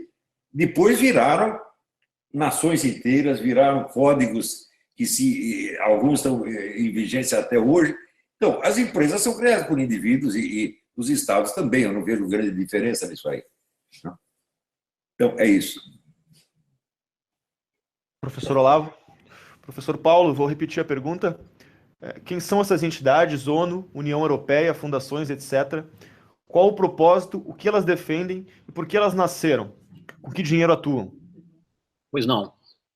depois viraram nações inteiras, viraram códigos que alguns estão em vigência até hoje. Então, as empresas são criadas por indivíduos e os estados também, eu não vejo grande diferença nisso aí. Então, é isso. Professor Olavo. Professor Paulo, vou repetir a pergunta. Quem são essas entidades, ONU, União Europeia, fundações, etc.? Qual o propósito, o que elas defendem e por que elas nasceram? Com que dinheiro atuam? Pois não.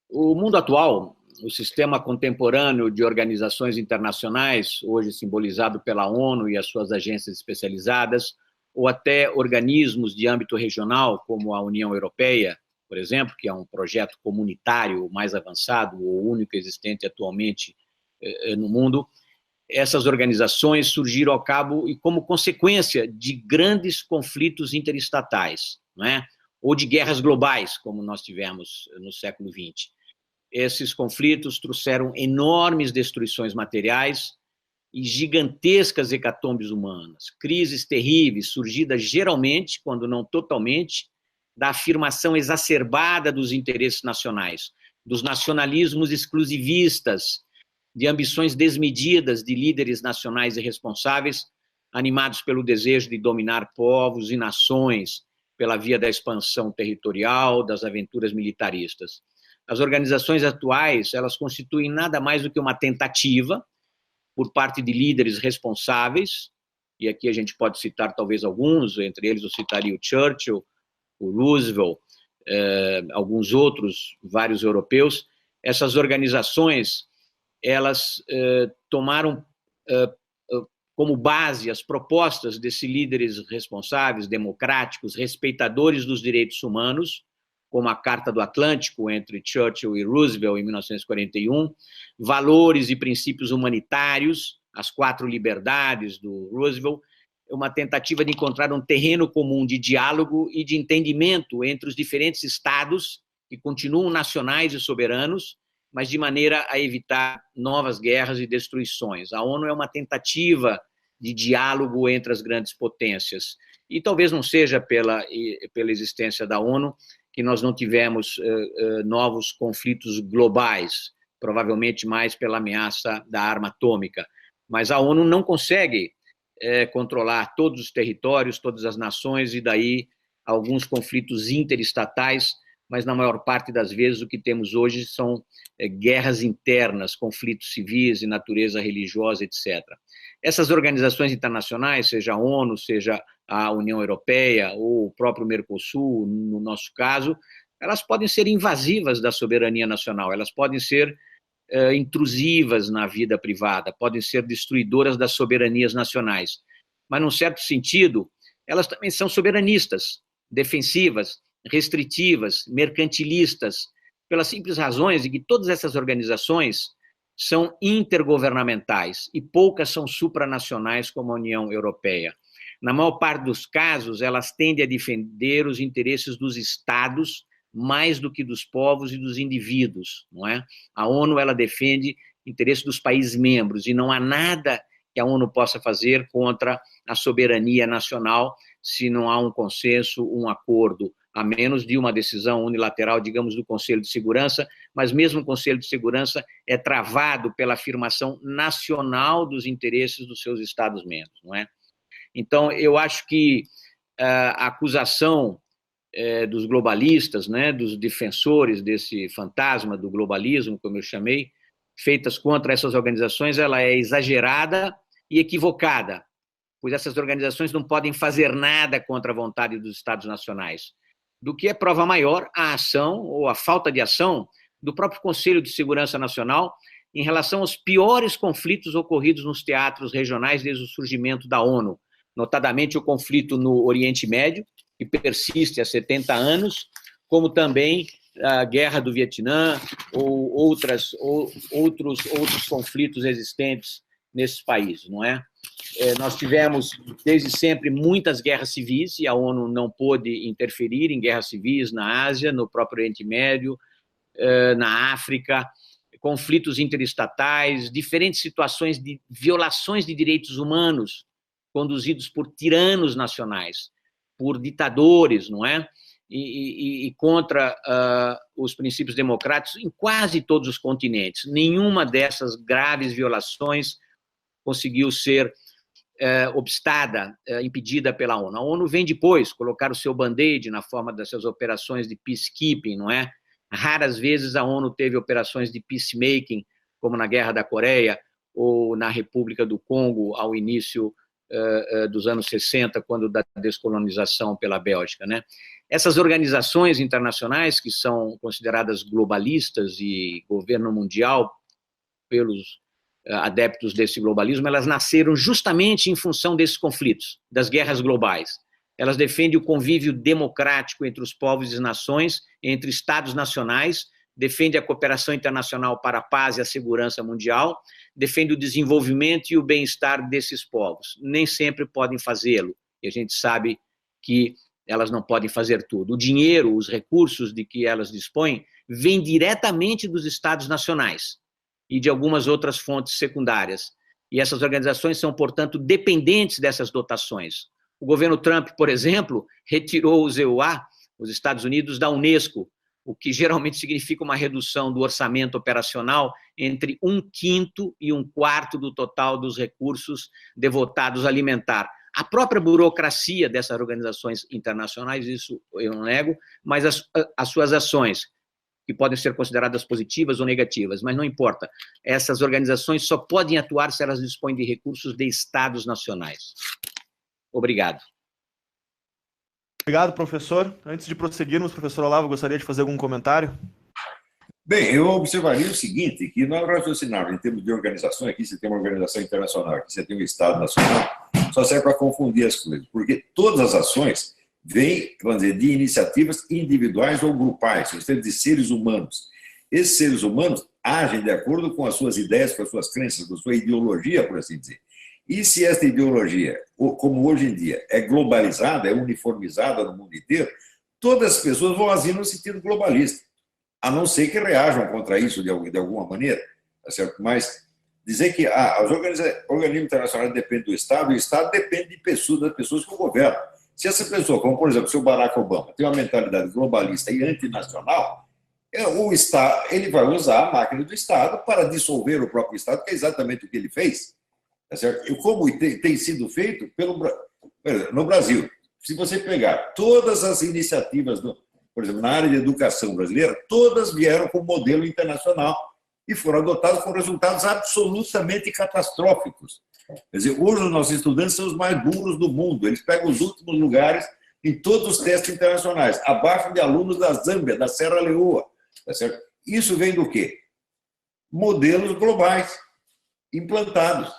O mundo atual, o sistema contemporâneo de organizações internacionais, hoje simbolizado pela ONU e as suas agências especializadas, ou até organismos de âmbito regional, como a União Europeia, por exemplo, que é um projeto comunitário mais avançado, o único existente atualmente no mundo, essas organizações surgiram ao cabo e como consequência de grandes conflitos interestatais, não é? Ou de guerras globais, como nós tivemos no século XX. Esses conflitos trouxeram enormes destruições materiais e gigantescas hecatombes humanas, crises terríveis, surgidas geralmente, quando não totalmente, da afirmação exacerbada dos interesses nacionais, dos nacionalismos exclusivistas, de ambições desmedidas de líderes nacionais irresponsáveis, animados pelo desejo de dominar povos e nações, pela via da expansão territorial, das aventuras militaristas. As organizações atuais, elas constituem nada mais do que uma tentativa, por parte de líderes responsáveis, e aqui a gente pode citar talvez alguns, entre eles eu citaria o Churchill, o Roosevelt, alguns outros, vários europeus. Essas organizações, elas tomaram como base as propostas desses líderes responsáveis, democráticos, respeitadores dos direitos humanos, como a Carta do Atlântico entre Churchill e Roosevelt em 1941, valores e princípios humanitários, as 4 liberdades do Roosevelt, uma tentativa de encontrar um terreno comum de diálogo e de entendimento entre os diferentes estados que continuam nacionais e soberanos, mas de maneira a evitar novas guerras e destruições. A ONU é uma tentativa de diálogo entre as grandes potências. E talvez não seja pela existência da ONU que nós não tivemos novos conflitos globais, provavelmente mais pela ameaça da arma atômica. Mas a ONU não consegue controlar todos os territórios, todas as nações, e daí alguns conflitos interestatais, mas na maior parte das vezes o que temos hoje são guerras internas, conflitos civis de natureza religiosa, etc. Essas organizações internacionais, seja a ONU, seja a União Europeia ou o próprio Mercosul, no nosso caso, elas podem ser invasivas da soberania nacional, elas podem ser intrusivas na vida privada, podem ser destruidoras das soberanias nacionais, mas, num certo sentido, elas também são soberanistas, defensivas, restritivas, mercantilistas, pelas simples razões de que todas essas organizações são intergovernamentais e poucas são supranacionais, como a União Europeia. Na maior parte dos casos, elas tendem a defender os interesses dos estados mais do que dos povos e dos indivíduos, não é? A ONU, ela defende interesses dos países membros e não há nada que a ONU possa fazer contra a soberania nacional se não há um consenso, um acordo, a menos de uma decisão unilateral, digamos, do Conselho de Segurança, mas mesmo o Conselho de Segurança é travado pela afirmação nacional dos interesses dos seus Estados-membros, não é? Então, eu acho que a acusação dos globalistas, né, dos defensores desse fantasma do globalismo, como eu chamei, feitas contra essas organizações, ela é exagerada e equivocada, pois essas organizações não podem fazer nada contra a vontade dos Estados nacionais. Do que é prova maior a ação ou a falta de ação do próprio Conselho de Segurança Nacional em relação aos piores conflitos ocorridos nos teatros regionais desde o surgimento da ONU, notadamente o conflito no Oriente Médio, que persiste há 70 anos, como também a Guerra do Vietnã ou outros conflitos existentes nesses países, não é? Nós tivemos, desde sempre, muitas guerras civis, e a ONU não pôde interferir em guerras civis na Ásia, no próprio Oriente Médio, na África, conflitos interestatais, diferentes situações de violações de direitos humanos conduzidos por tiranos nacionais, por ditadores, não é? E contra os princípios democráticos em quase todos os continentes. Nenhuma dessas graves violações conseguiu ser obstada, impedida pela ONU. A ONU vem depois colocar o seu band-aid na forma dessas operações de peacekeeping, não é? Raras vezes a ONU teve operações de peacemaking, como na Guerra da Coreia ou na República do Congo, ao início dos anos 60, quando da descolonização pela Bélgica, né? Essas organizações internacionais, que são consideradas globalistas e governo mundial pelos adeptos desse globalismo, elas nasceram justamente em função desses conflitos, das guerras globais. Elas defendem o convívio democrático entre os povos e as nações, entre estados nacionais, defendem a cooperação internacional para a paz e a segurança mundial, defendem o desenvolvimento e o bem-estar desses povos. Nem sempre podem fazê-lo, e a gente sabe que elas não podem fazer tudo. O dinheiro, os recursos de que elas dispõem, vêm diretamente dos estados nacionais e de algumas outras fontes secundárias. E essas organizações são, portanto, dependentes dessas dotações. O governo Trump, por exemplo, retirou os EUA, os Estados Unidos, da Unesco, o que geralmente significa uma redução do orçamento operacional entre 1/5 e 1/4 do total dos recursos devotados a alimentar. A própria burocracia dessas organizações internacionais, isso eu não nego, mas as suas ações, que podem ser consideradas positivas ou negativas, mas não importa. Essas organizações só podem atuar se elas dispõem de recursos de estados nacionais. Obrigado. Obrigado, professor. Antes de prosseguirmos, professor Olavo, gostaria de fazer algum comentário? Bem, eu observaria o seguinte, que nós raciocinarmos em termos de organização, aqui você tem uma organização internacional, aqui você tem um Estado nacional, só serve para confundir as coisas, porque todas as ações vêm, vamos dizer, de iniciativas individuais ou grupais, ou seja, de seres humanos. Esses seres humanos agem de acordo com as suas ideias, com as suas crenças, com a sua ideologia, por assim dizer. E se esta ideologia, como hoje em dia, é globalizada, é uniformizada no mundo inteiro, todas as pessoas vão agir no sentido globalista, a não ser que reajam contra isso de alguma maneira, tá certo? Mas dizer que os organismos internacionais dependem do Estado, e o Estado depende de pessoas, das pessoas que o governam. Se essa pessoa, como por exemplo o seu Barack Obama, tem uma mentalidade globalista e antinacional, o Estado, ele vai usar a máquina do Estado para dissolver o próprio Estado, que é exatamente o que ele fez. Tá certo? E como tem sido feito no Brasil. Se você pegar todas as iniciativas, por exemplo, na área de educação brasileira, todas vieram com modelo internacional e foram adotadas com resultados absolutamente catastróficos. Quer dizer, hoje os nossos estudantes são os mais burros do mundo, eles pegam os últimos lugares em todos os testes internacionais, abaixo de alunos da Zâmbia, da Serra Leoa. Tá certo? Isso vem do quê? Modelos globais implantados.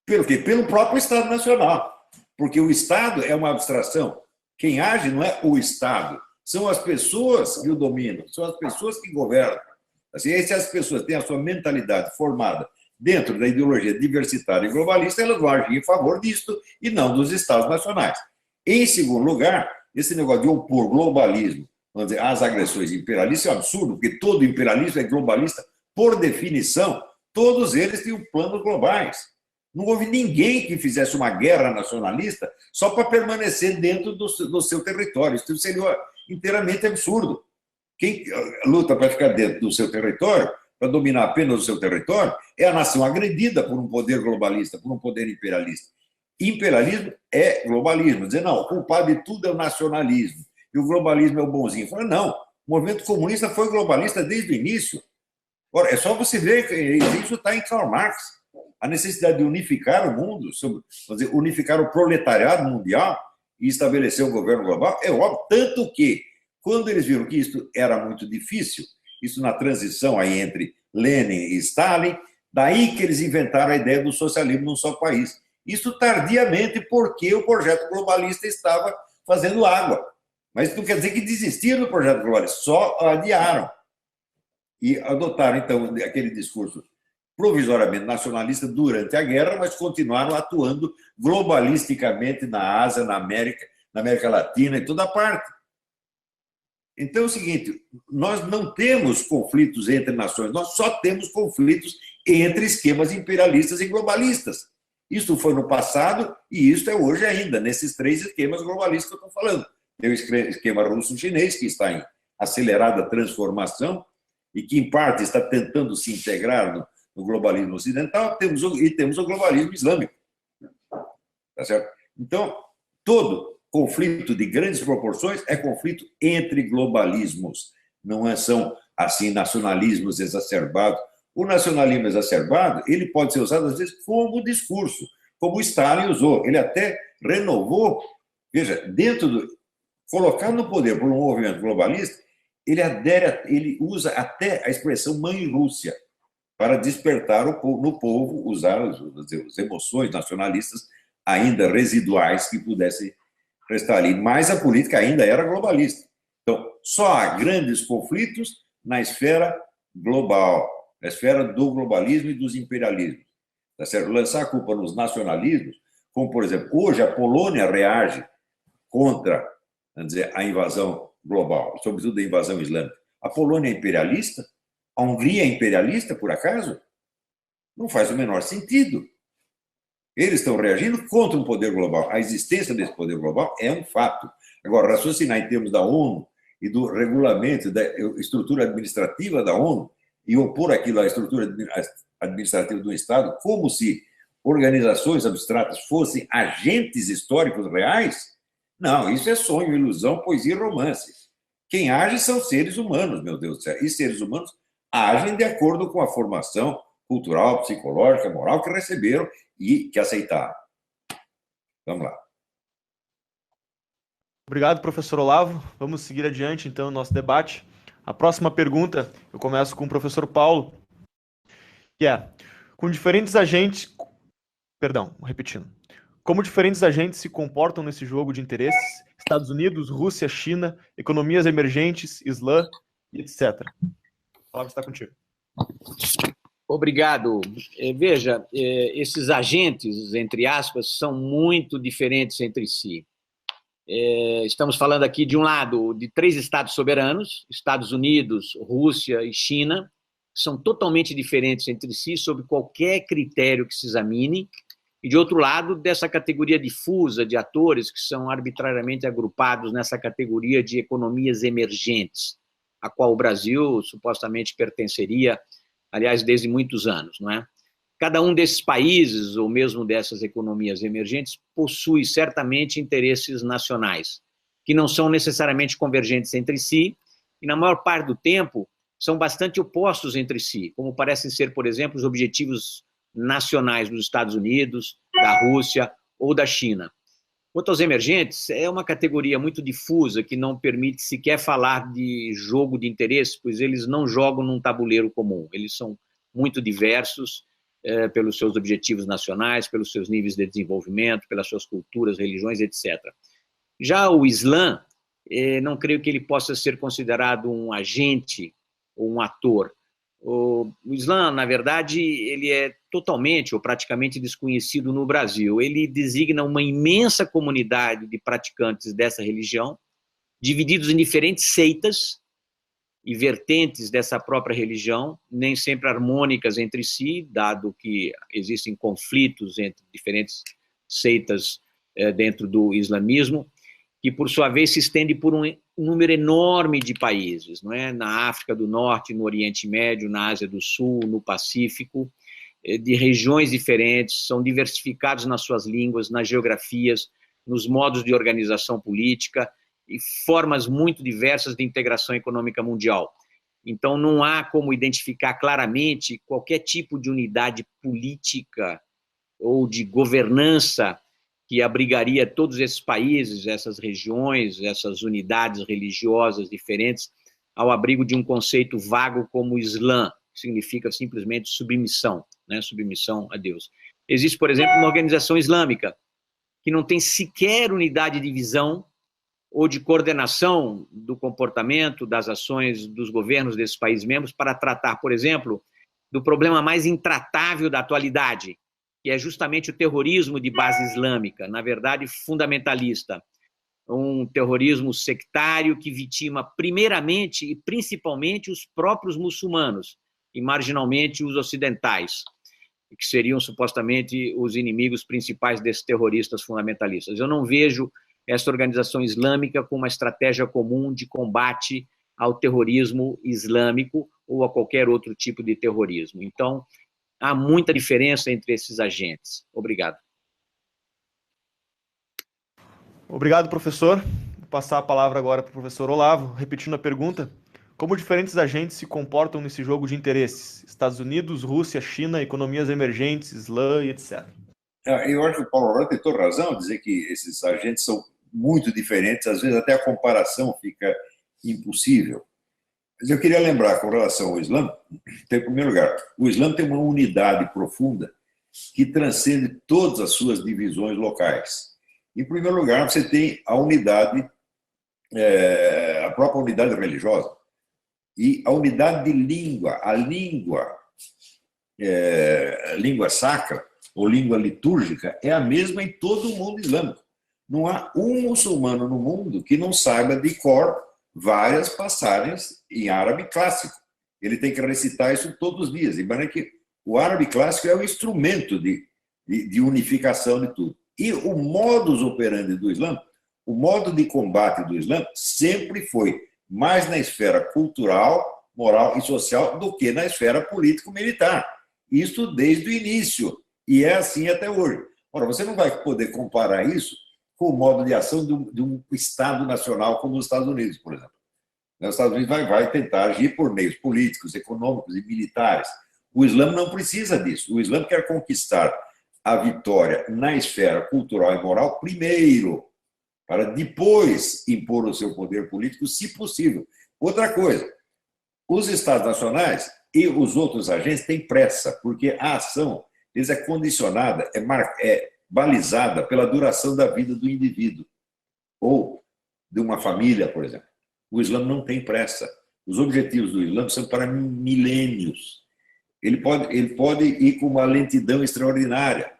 Pelo quê? Pelo próprio Estado Nacional. Porque o Estado é uma abstração. Quem age não é o Estado, são as pessoas que o dominam, são as pessoas que governam. Assim, se as pessoas têm a sua mentalidade formada dentro da ideologia diversitária e globalista, elas vão agir em favor disto e não dos Estados nacionais. Em segundo lugar, esse negócio de opor globalismo, vamos dizer, às agressões imperialistas é um absurdo, porque todo imperialismo é globalista, por definição, todos eles têm planos globais. Não houve ninguém que fizesse uma guerra nacionalista só para permanecer dentro do seu território. Isso seria inteiramente absurdo. Quem luta para ficar dentro do seu território, para dominar apenas o seu território, é a nação agredida por um poder globalista, por um poder imperialista. Imperialismo é globalismo. Dizer, não, o culpado de tudo é o nacionalismo e o globalismo é o bonzinho. Fala, não, o movimento comunista foi globalista desde o início. Ora, é só você ver que isso está em Karl Marx. A necessidade de unificar o mundo, unificar o proletariado mundial e estabelecer um governo global, é óbvio, tanto que, quando eles viram que isso era muito difícil, isso na transição aí entre Lenin e Stalin, Daí que eles inventaram a ideia do socialismo num só país. Isso tardiamente, porque o projeto globalista estava fazendo água. Mas isso não quer dizer que desistiram do projeto globalista, só adiaram. E adotaram, então, aquele discurso provisoriamente nacionalista durante a guerra, mas continuaram atuando globalisticamente na Ásia, na América Latina, em toda parte. Então é o seguinte, nós não temos conflitos entre nações, nós só temos conflitos entre esquemas imperialistas e globalistas. Isso foi no passado e isso é hoje ainda, nesses 3 esquemas globalistas que eu estou falando. Tem o esquema russo-chinês, que está em acelerada transformação e que, em parte, está tentando se integrar no globalismo ocidental, e temos o globalismo islâmico. Tá certo? Então, todo conflito de grandes proporções é conflito entre globalismos, não são, assim, nacionalismos exacerbados. O nacionalismo exacerbado, ele pode ser usado, às vezes, como discurso, como o Stalin usou. Ele até renovou, veja, colocado no poder por um movimento globalista, ele usa até a expressão mãe Rússia para despertar no povo, usar as emoções nacionalistas ainda residuais que pudessem restar ali. Mas a política ainda era globalista. Então, só há grandes conflitos na esfera global, na esfera do globalismo e dos imperialismos. Tá certo? Lançar a culpa nos nacionalismos, como, por exemplo, hoje a Polônia reage contra, vamos dizer, a invasão global, sobretudo a invasão islâmica. A Polônia é imperialista? A Hungria é imperialista, por acaso? Não faz o menor sentido. Eles estão reagindo contra um poder global. A existência desse poder global é um fato. Agora, raciocinar em termos da ONU e do regulamento, da estrutura administrativa da ONU, e opor aquilo à estrutura administrativa do Estado, como se organizações abstratas fossem agentes históricos reais, não, isso é sonho, ilusão, poesia e romance. Quem age são seres humanos, meu Deus do céu. E seres humanos agem de acordo com a formação cultural, psicológica, moral que receberam e que aceitaram. Vamos lá. Obrigado, professor Olavo. Vamos seguir adiante, então, o nosso debate. A próxima pergunta, eu começo com o professor Paulo, que é, com diferentes agentes... Perdão, repetindo. Como diferentes agentes se comportam nesse jogo de interesses? Estados Unidos, Rússia, China, economias emergentes, Islã, etc. A palavra está contigo. Obrigado. Veja, esses agentes, entre aspas, são muito diferentes entre si. Estamos falando aqui, de um lado, de 3 estados soberanos, Estados Unidos, Rússia e China, que são totalmente diferentes entre si, sob qualquer critério que se examine, e, de outro lado, dessa categoria difusa de atores que são arbitrariamente agrupados nessa categoria de economias emergentes, a qual o Brasil supostamente pertenceria, aliás, desde muitos anos, não é? Cada um desses países, ou mesmo dessas economias emergentes, possui certamente interesses nacionais, que não são necessariamente convergentes entre si, e na maior parte do tempo são bastante opostos entre si, como parecem ser, por exemplo, os objetivos nacionais dos Estados Unidos, da Rússia ou da China. Quanto aos emergentes, é uma categoria muito difusa que não permite sequer falar de jogo de interesses, pois eles não jogam num tabuleiro comum, eles são muito diversos, pelos seus objetivos nacionais, pelos seus níveis de desenvolvimento, pelas suas culturas, religiões, etc. Já o Islã, não creio que ele possa ser considerado um agente ou um ator. O Islã, na verdade, ele é totalmente ou praticamente desconhecido no Brasil. Ele designa uma imensa comunidade de praticantes dessa religião, divididos em diferentes seitas e vertentes dessa própria religião, nem sempre harmônicas entre si, dado que existem conflitos entre diferentes seitas dentro do islamismo, que, por sua vez, se estende por um número enorme de países, não é? Na África do Norte, no Oriente Médio, na Ásia do Sul, no Pacífico, de regiões diferentes, são diversificados nas suas línguas, nas geografias, nos modos de organização política e formas muito diversas de integração econômica mundial. Então, não há como identificar claramente qualquer tipo de unidade política ou de governança que abrigaria todos esses países, essas regiões, essas unidades religiosas diferentes, ao abrigo de um conceito vago como Islã, que significa simplesmente submissão, né? Submissão a Deus. Existe, por exemplo, uma organização islâmica que não tem sequer unidade de visão ou de coordenação do comportamento, das ações dos governos desses países membros para tratar, por exemplo, do problema mais intratável da atualidade, que é justamente o terrorismo de base islâmica, na verdade fundamentalista, um terrorismo sectário que vitima primeiramente e principalmente os próprios muçulmanos e marginalmente os ocidentais, que seriam supostamente os inimigos principais desses terroristas fundamentalistas. Eu não vejo essa organização islâmica com uma estratégia comum de combate ao terrorismo islâmico ou a qualquer outro tipo de terrorismo. Então, há muita diferença entre esses agentes. Obrigado. Obrigado, professor. Vou passar a palavra agora para o professor Olavo, repetindo a pergunta. Como diferentes agentes se comportam nesse jogo de interesses? Estados Unidos, Rússia, China, economias emergentes, Islã e etc. Eu acho que o Paulo Aurélio tem toda razão ao dizer que esses agentes são muito diferentes, às vezes até a comparação fica impossível. Mas eu queria lembrar, com relação ao Islã, em primeiro lugar, o Islã tem uma unidade profunda que transcende todas as suas divisões locais. Em primeiro lugar, você tem a unidade, a própria unidade religiosa e a unidade de língua. A língua sacra ou língua litúrgica é a mesma em todo o mundo islâmico. Não há um muçulmano no mundo que não saiba de cor várias passagens em árabe clássico. Ele tem que recitar isso todos os dias. E que o árabe clássico é o instrumento de unificação de tudo. E o modus operandi do Islã, o modo de combate do Islã sempre foi mais na esfera cultural, moral e social do que na esfera político-militar. Isso desde o início. E é assim até hoje. Ora, você não vai poder comparar isso com o modo de ação de um Estado nacional como os Estados Unidos, por exemplo. Os Estados Unidos vai tentar agir por meios políticos, econômicos e militares. O Islã não precisa disso. O Islã quer conquistar a vitória na esfera cultural e moral primeiro, para depois impor o seu poder político, se possível. Outra coisa, os Estados nacionais e os outros agentes têm pressa, porque a ação deles é condicionada, é balizada pela duração da vida do indivíduo ou de uma família, por exemplo. O Islã não tem pressa. Os objetivos do Islã são para milênios. Ele pode ir com uma lentidão extraordinária.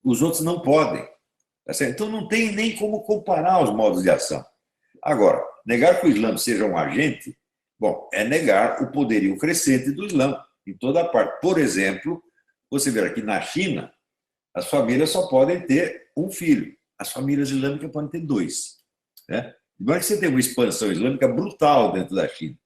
Os outros não podem. Então, não tem nem como comparar os modos de ação. Agora, negar que o Islã seja um agente, bom, é negar o poderio crescente do Islã em toda parte. Por exemplo, você vê aqui na China, as famílias só podem ter um filho. As famílias islâmicas podem ter 2. Né? Embora que você tenha uma expansão islâmica brutal dentro da China.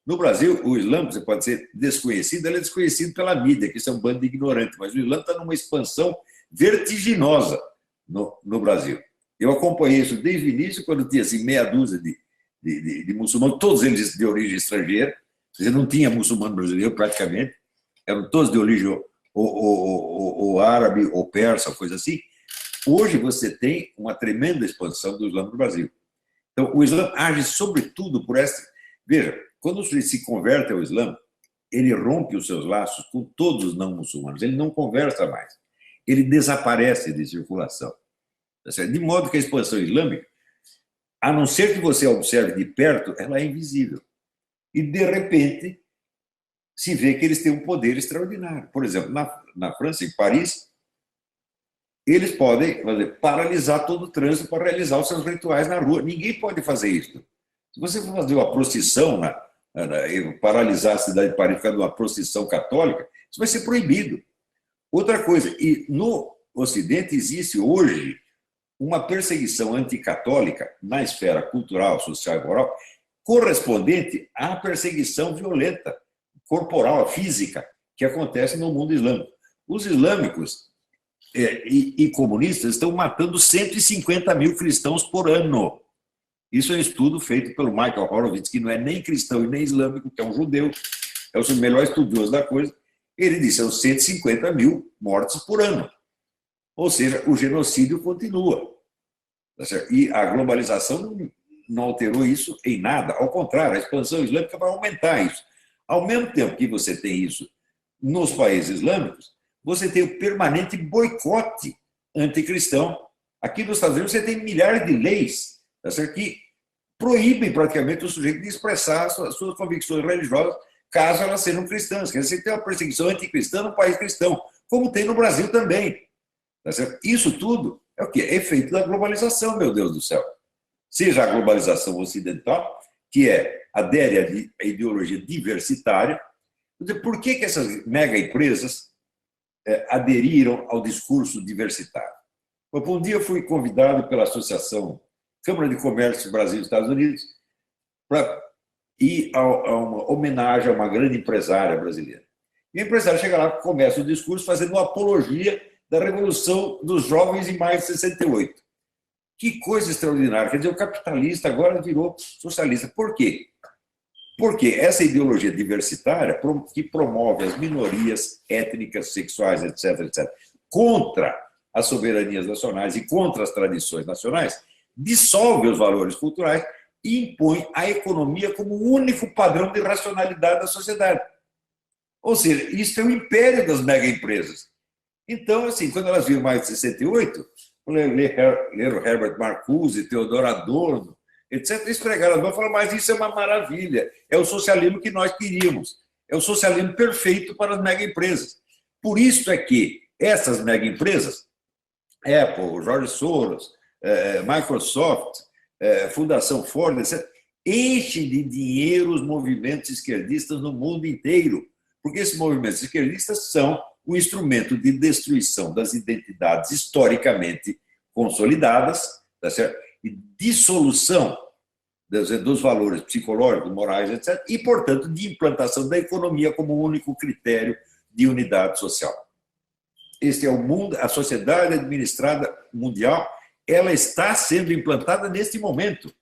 No Brasil, o Islã, você pode ser desconhecido, ele é desconhecido pela mídia, que isso é um bando de ignorantes, mas o Islã está numa expansão vertiginosa no Brasil. Eu acompanhei isso desde o início, quando tinha assim, meia dúzia de muçulmanos, todos eles de origem estrangeira, você não tinha muçulmano brasileiro praticamente, eram todos de origem ou árabe ou persa, coisa assim. Hoje você tem uma tremenda expansão do Islã no Brasil. Então, o Islã age sobretudo por essa... Veja, quando se converte ao Islã, ele rompe os seus laços com todos os não muçulmanos, ele não conversa mais, ele desaparece de circulação. De modo que a expansão islâmica, a não ser que você a observe de perto, ela é invisível. E, de repente, se vê que eles têm um poder extraordinário. Por exemplo, na França, em Paris, eles podem paralisar todo o trânsito para realizar os seus rituais na rua. Ninguém pode fazer isso. Se você for fazer uma procissão, paralisar a cidade de Paris por causa de uma procissão católica, isso vai ser proibido. Outra coisa, e no Ocidente existe hoje uma perseguição anticatólica na esfera cultural, social e moral, correspondente à perseguição violenta, corporal, física, que acontece no mundo islâmico. Os islâmicos e comunistas estão matando 150 mil cristãos por ano. Isso é um estudo feito pelo Michael Horowitz, que não é nem cristão e nem islâmico, que é um judeu, é o melhor estudioso da coisa. Ele disse, são 150 mil mortes por ano. Ou seja, o genocídio continua. E a globalização não alterou isso em nada. Ao contrário, a expansão islâmica vai aumentar isso. Ao mesmo tempo que você tem isso nos países islâmicos, você tem o permanente boicote anticristão. Aqui nos Estados Unidos você tem milhares de leis, tá certo? Que proíbem praticamente o sujeito de expressar suas convicções religiosas, caso elas sejam cristãs. Quer dizer, você tem uma perseguição anticristã no país cristão, como tem no Brasil também. Tá certo? Isso tudo é o quê? É efeito da globalização, meu Deus do céu. Seja a globalização ocidental, que adere à ideologia diversitária. Por que essas mega empresas aderiram ao discurso diversitário? Um dia eu fui convidado pela Associação Câmara de Comércio Brasil e Estados Unidos para ir a uma homenagem a uma grande empresária brasileira. E a empresária chega lá, começa o discurso fazendo uma apologia da Revolução dos Jovens em maio de 68. Que coisa extraordinária. Quer dizer, o capitalista agora virou socialista. Por quê? Porque essa ideologia diversitária que promove as minorias étnicas, sexuais, etc., contra as soberanias nacionais e contra as tradições nacionais, dissolve os valores culturais e impõe a economia como o único padrão de racionalidade da sociedade. Ou seja, isso é o império das mega empresas. Então, assim, quando elas viram mais de 68, leram Herbert Marcuse, Theodor Adorno, etc., eles pregaram a mão e falaram, mas isso é uma maravilha, é o socialismo que nós queríamos, é o socialismo perfeito para as mega empresas. Por isso é que essas mega empresas, Apple, George Soros, Microsoft, Fundação Ford, etc., enchem de dinheiro os movimentos esquerdistas no mundo inteiro, porque esses movimentos esquerdistas são o instrumento de destruição das identidades historicamente consolidadas, tá certo? E dissolução dos valores psicológicos, morais, etc., e, portanto, de implantação da economia como único critério de unidade social. Este é o mundo, a sociedade administrada mundial, ela está sendo implantada neste momento.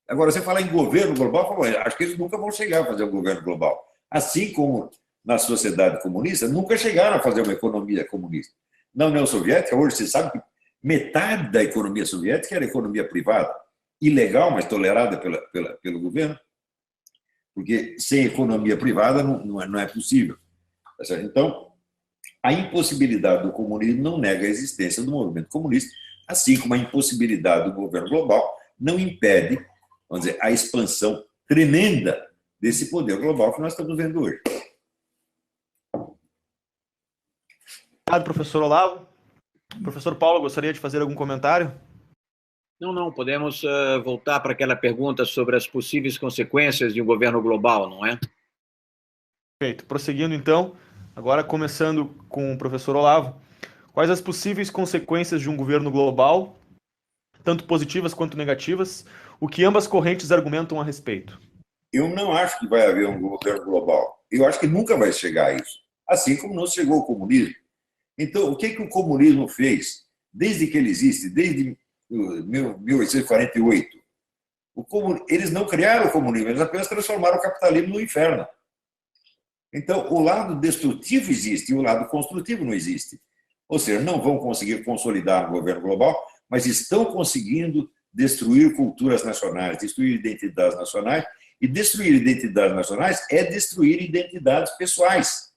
Agora, você fala em governo global, acho que eles nunca vão chegar a fazer um governo global. Assim como na sociedade comunista, nunca chegaram a fazer uma economia comunista. Na União Soviética, hoje você sabe que metade da economia soviética era economia privada, ilegal, mas tolerada pelo governo, porque sem economia privada não é possível. Então, a impossibilidade do comunismo não nega a existência do movimento comunista, assim como a impossibilidade do governo global não impede, vamos dizer, a expansão tremenda desse poder global que nós estamos vendo hoje. Obrigado, professor Olavo. Professor Paulo, gostaria de fazer algum comentário? Não, podemos voltar para aquela pergunta sobre as possíveis consequências de um governo global, não é? Perfeito. Prosseguindo, então, agora começando com o professor Olavo, quais as possíveis consequências de um governo global, tanto positivas quanto negativas, o que ambas correntes argumentam a respeito? Eu não acho que vai haver um governo global. Eu acho que nunca vai chegar a isso. Assim como não chegou o comunismo. Então, o que o comunismo fez? Desde que ele existe, desde 1848, eles não criaram o comunismo, eles apenas transformaram o capitalismo no inferno. Então, o lado destrutivo existe e o lado construtivo não existe. Ou seja, não vão conseguir consolidar um governo global, mas estão conseguindo destruir culturas nacionais, destruir identidades nacionais, e destruir identidades nacionais é destruir identidades pessoais.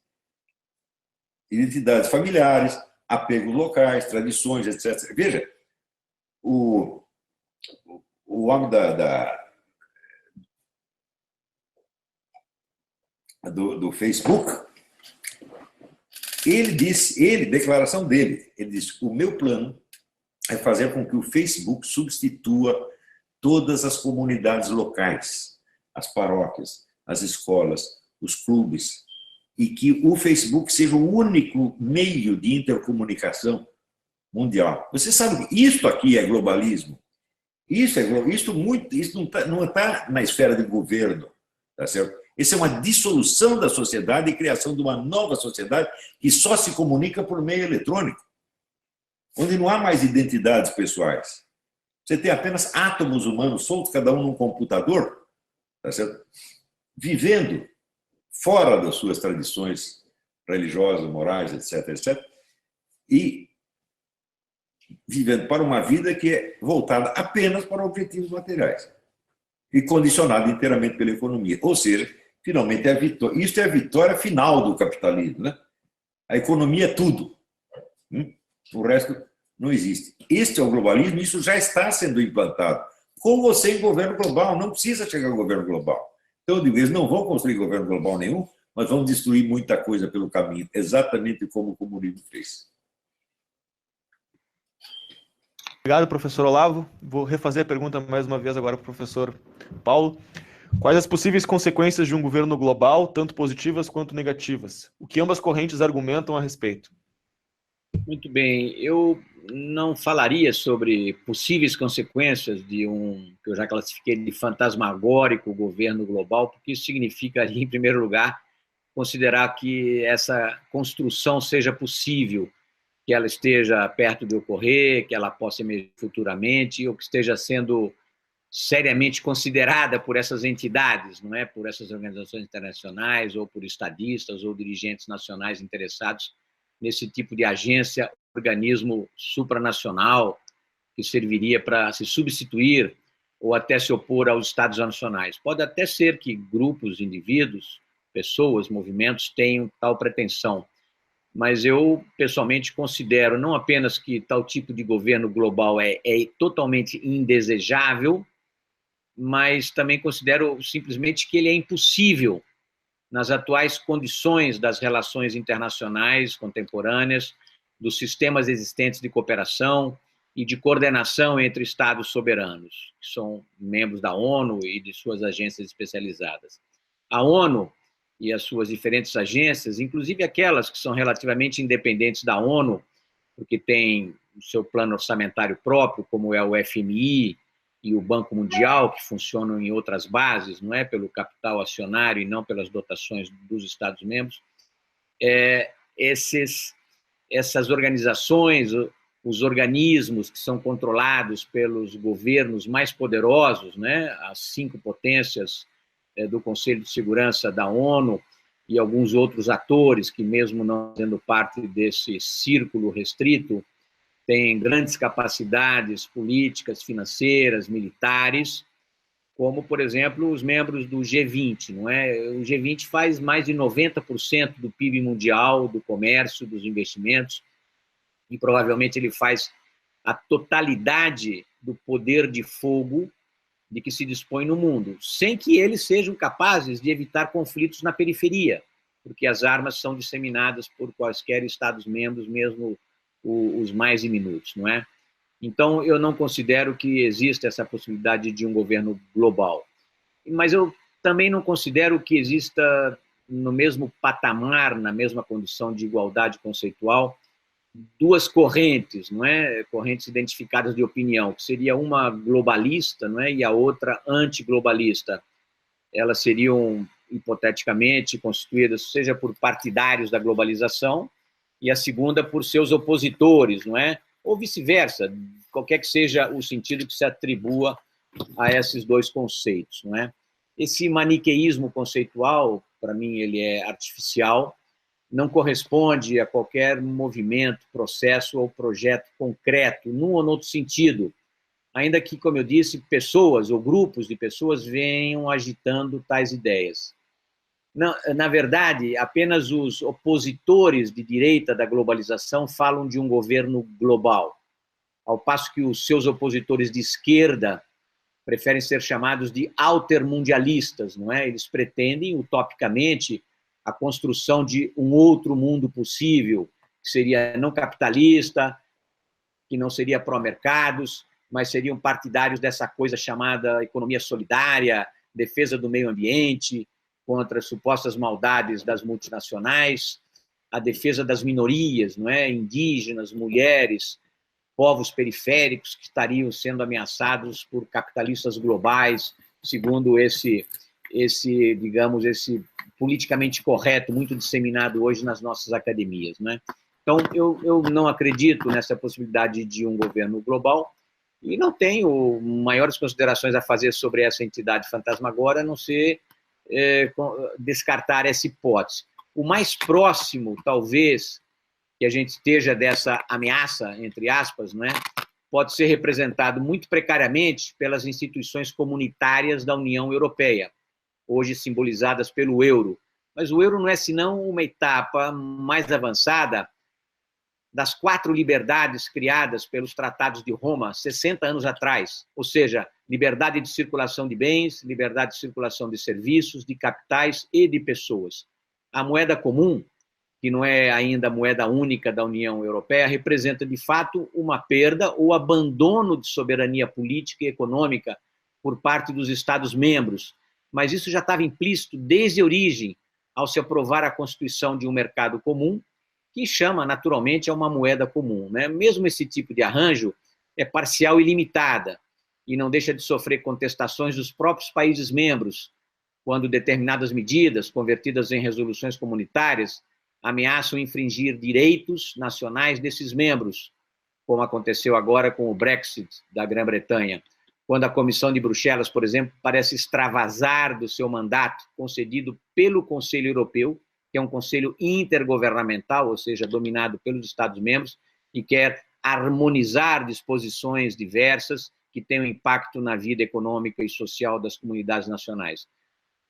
Identidades familiares, apegos locais, tradições, etc. Veja, o homem do Facebook, ele disse, declaração dele, ele disse, o meu plano é fazer com que o Facebook substitua todas as comunidades locais, as paróquias, as escolas, os clubes, e que o Facebook seja o único meio de intercomunicação mundial. Você sabe que isso aqui é globalismo. Isso não está na esfera de governo, tá certo? Isso é uma dissolução da sociedade e criação de uma nova sociedade que só se comunica por meio eletrônico, onde não há mais identidades pessoais. Você tem apenas átomos humanos soltos, cada um num computador, tá certo? Vivendo fora das suas tradições religiosas, morais, etc., e vivendo para uma vida que é voltada apenas para objetivos materiais e condicionada inteiramente pela economia. Ou seja, finalmente é a vitória. Isso é a vitória final do capitalismo, né? A economia é tudo. O resto não existe. Este é o globalismo, isso já está sendo implantado. Com você em governo global, não precisa chegar ao governo global. Então, eu digo, eles não vão construir governo global nenhum, mas vão destruir muita coisa pelo caminho, exatamente como o comunismo fez. Obrigado, professor Olavo. Vou refazer a pergunta mais uma vez agora para o professor Paulo. Quais as possíveis consequências de um governo global, tanto positivas quanto negativas? O que ambas correntes argumentam a respeito? Muito bem. Eu não falaria sobre possíveis consequências de que eu já classifiquei de fantasmagórico governo global, porque isso significaria, em primeiro lugar, considerar que essa construção seja possível, que ela esteja perto de ocorrer, que ela possa emergir futuramente, ou que esteja sendo seriamente considerada por essas entidades, não é? Por essas organizações internacionais, ou por estadistas, ou dirigentes nacionais interessados nesse tipo de agência, organismo supranacional, que serviria para se substituir ou até se opor aos Estados nacionais. Pode até ser que grupos, indivíduos, pessoas, movimentos tenham tal pretensão, mas eu, pessoalmente, considero não apenas que tal tipo de governo global é totalmente indesejável, mas também considero simplesmente que ele é impossível nas atuais condições das relações internacionais contemporâneas, dos sistemas existentes de cooperação e de coordenação entre Estados soberanos, que são membros da ONU e de suas agências especializadas. A ONU e as suas diferentes agências, inclusive aquelas que são relativamente independentes da ONU, porque têm o seu plano orçamentário próprio, como é o FMI e o Banco Mundial, que funcionam em outras bases, não é pelo capital acionário e não pelas dotações dos Estados-membros, essas organizações, os organismos que são controlados pelos governos mais poderosos, né, as 5 potências do Conselho de Segurança da ONU e alguns outros atores que, mesmo não sendo parte desse círculo restrito, têm grandes capacidades políticas, financeiras, militares, como, por exemplo, os membros do G20, não é? O G20 faz mais de 90% do PIB mundial, do comércio, dos investimentos, e provavelmente ele faz a totalidade do poder de fogo de que se dispõe no mundo, sem que eles sejam capazes de evitar conflitos na periferia, porque as armas são disseminadas por quaisquer Estados-membros, mesmo os mais diminutos, não é? Então, eu não considero que exista essa possibilidade de um governo global. Mas eu também não considero que exista, no mesmo patamar, na mesma condição de igualdade conceitual, duas correntes, não é? Correntes identificadas de opinião, que seria uma globalista, não é? E a outra antiglobalista. Elas seriam, hipoteticamente, constituídas, seja por partidários da globalização, e a segunda por seus opositores, não é? Ou vice-versa, qualquer que seja o sentido que se atribua a esses dois conceitos, não é? Esse maniqueísmo conceitual, para mim, ele é artificial, não corresponde a qualquer movimento, processo ou projeto concreto, num ou no outro sentido, ainda que, como eu disse, pessoas ou grupos de pessoas venham agitando tais ideias. Na verdade, apenas os opositores de direita da globalização falam de um governo global, ao passo que os seus opositores de esquerda preferem ser chamados de altermundialistas, não é? Eles pretendem, utopicamente, a construção de um outro mundo possível, que seria não capitalista, que não seria pró-mercados, mas seriam partidários dessa coisa chamada economia solidária, defesa do meio ambiente, contra as supostas maldades das multinacionais, a defesa das minorias, não é? Indígenas, mulheres, povos periféricos que estariam sendo ameaçados por capitalistas globais, segundo esse politicamente correto, muito disseminado hoje nas nossas academias, né? Então, eu não acredito nessa possibilidade de um governo global e não tenho maiores considerações a fazer sobre essa entidade fantasma agora, a não ser descartar essa hipótese. O mais próximo, talvez, que a gente esteja dessa ameaça, entre aspas, né, pode ser representado muito precariamente pelas instituições comunitárias da União Europeia, hoje simbolizadas pelo euro. Mas o euro não é senão uma etapa mais avançada das 4 liberdades criadas pelos tratados de Roma 60 anos atrás, ou seja, liberdade de circulação de bens, liberdade de circulação de serviços, de capitais e de pessoas. A moeda comum, que não é ainda a moeda única da União Europeia, representa, de fato, uma perda ou abandono de soberania política e econômica por parte dos Estados-membros. Mas isso já estava implícito desde a origem, ao se aprovar a constituição de um mercado comum, que chama, naturalmente, a uma moeda comum, né? Mesmo esse tipo de arranjo é parcial e limitada, e não deixa de sofrer contestações dos próprios países membros, quando determinadas medidas, convertidas em resoluções comunitárias, ameaçam infringir direitos nacionais desses membros, como aconteceu agora com o Brexit da Grã-Bretanha, quando a Comissão de Bruxelas, por exemplo, parece extravasar do seu mandato concedido pelo Conselho Europeu, que é um conselho intergovernamental, ou seja, dominado pelos Estados-membros, e quer harmonizar disposições diversas que tenham impacto na vida econômica e social das comunidades nacionais.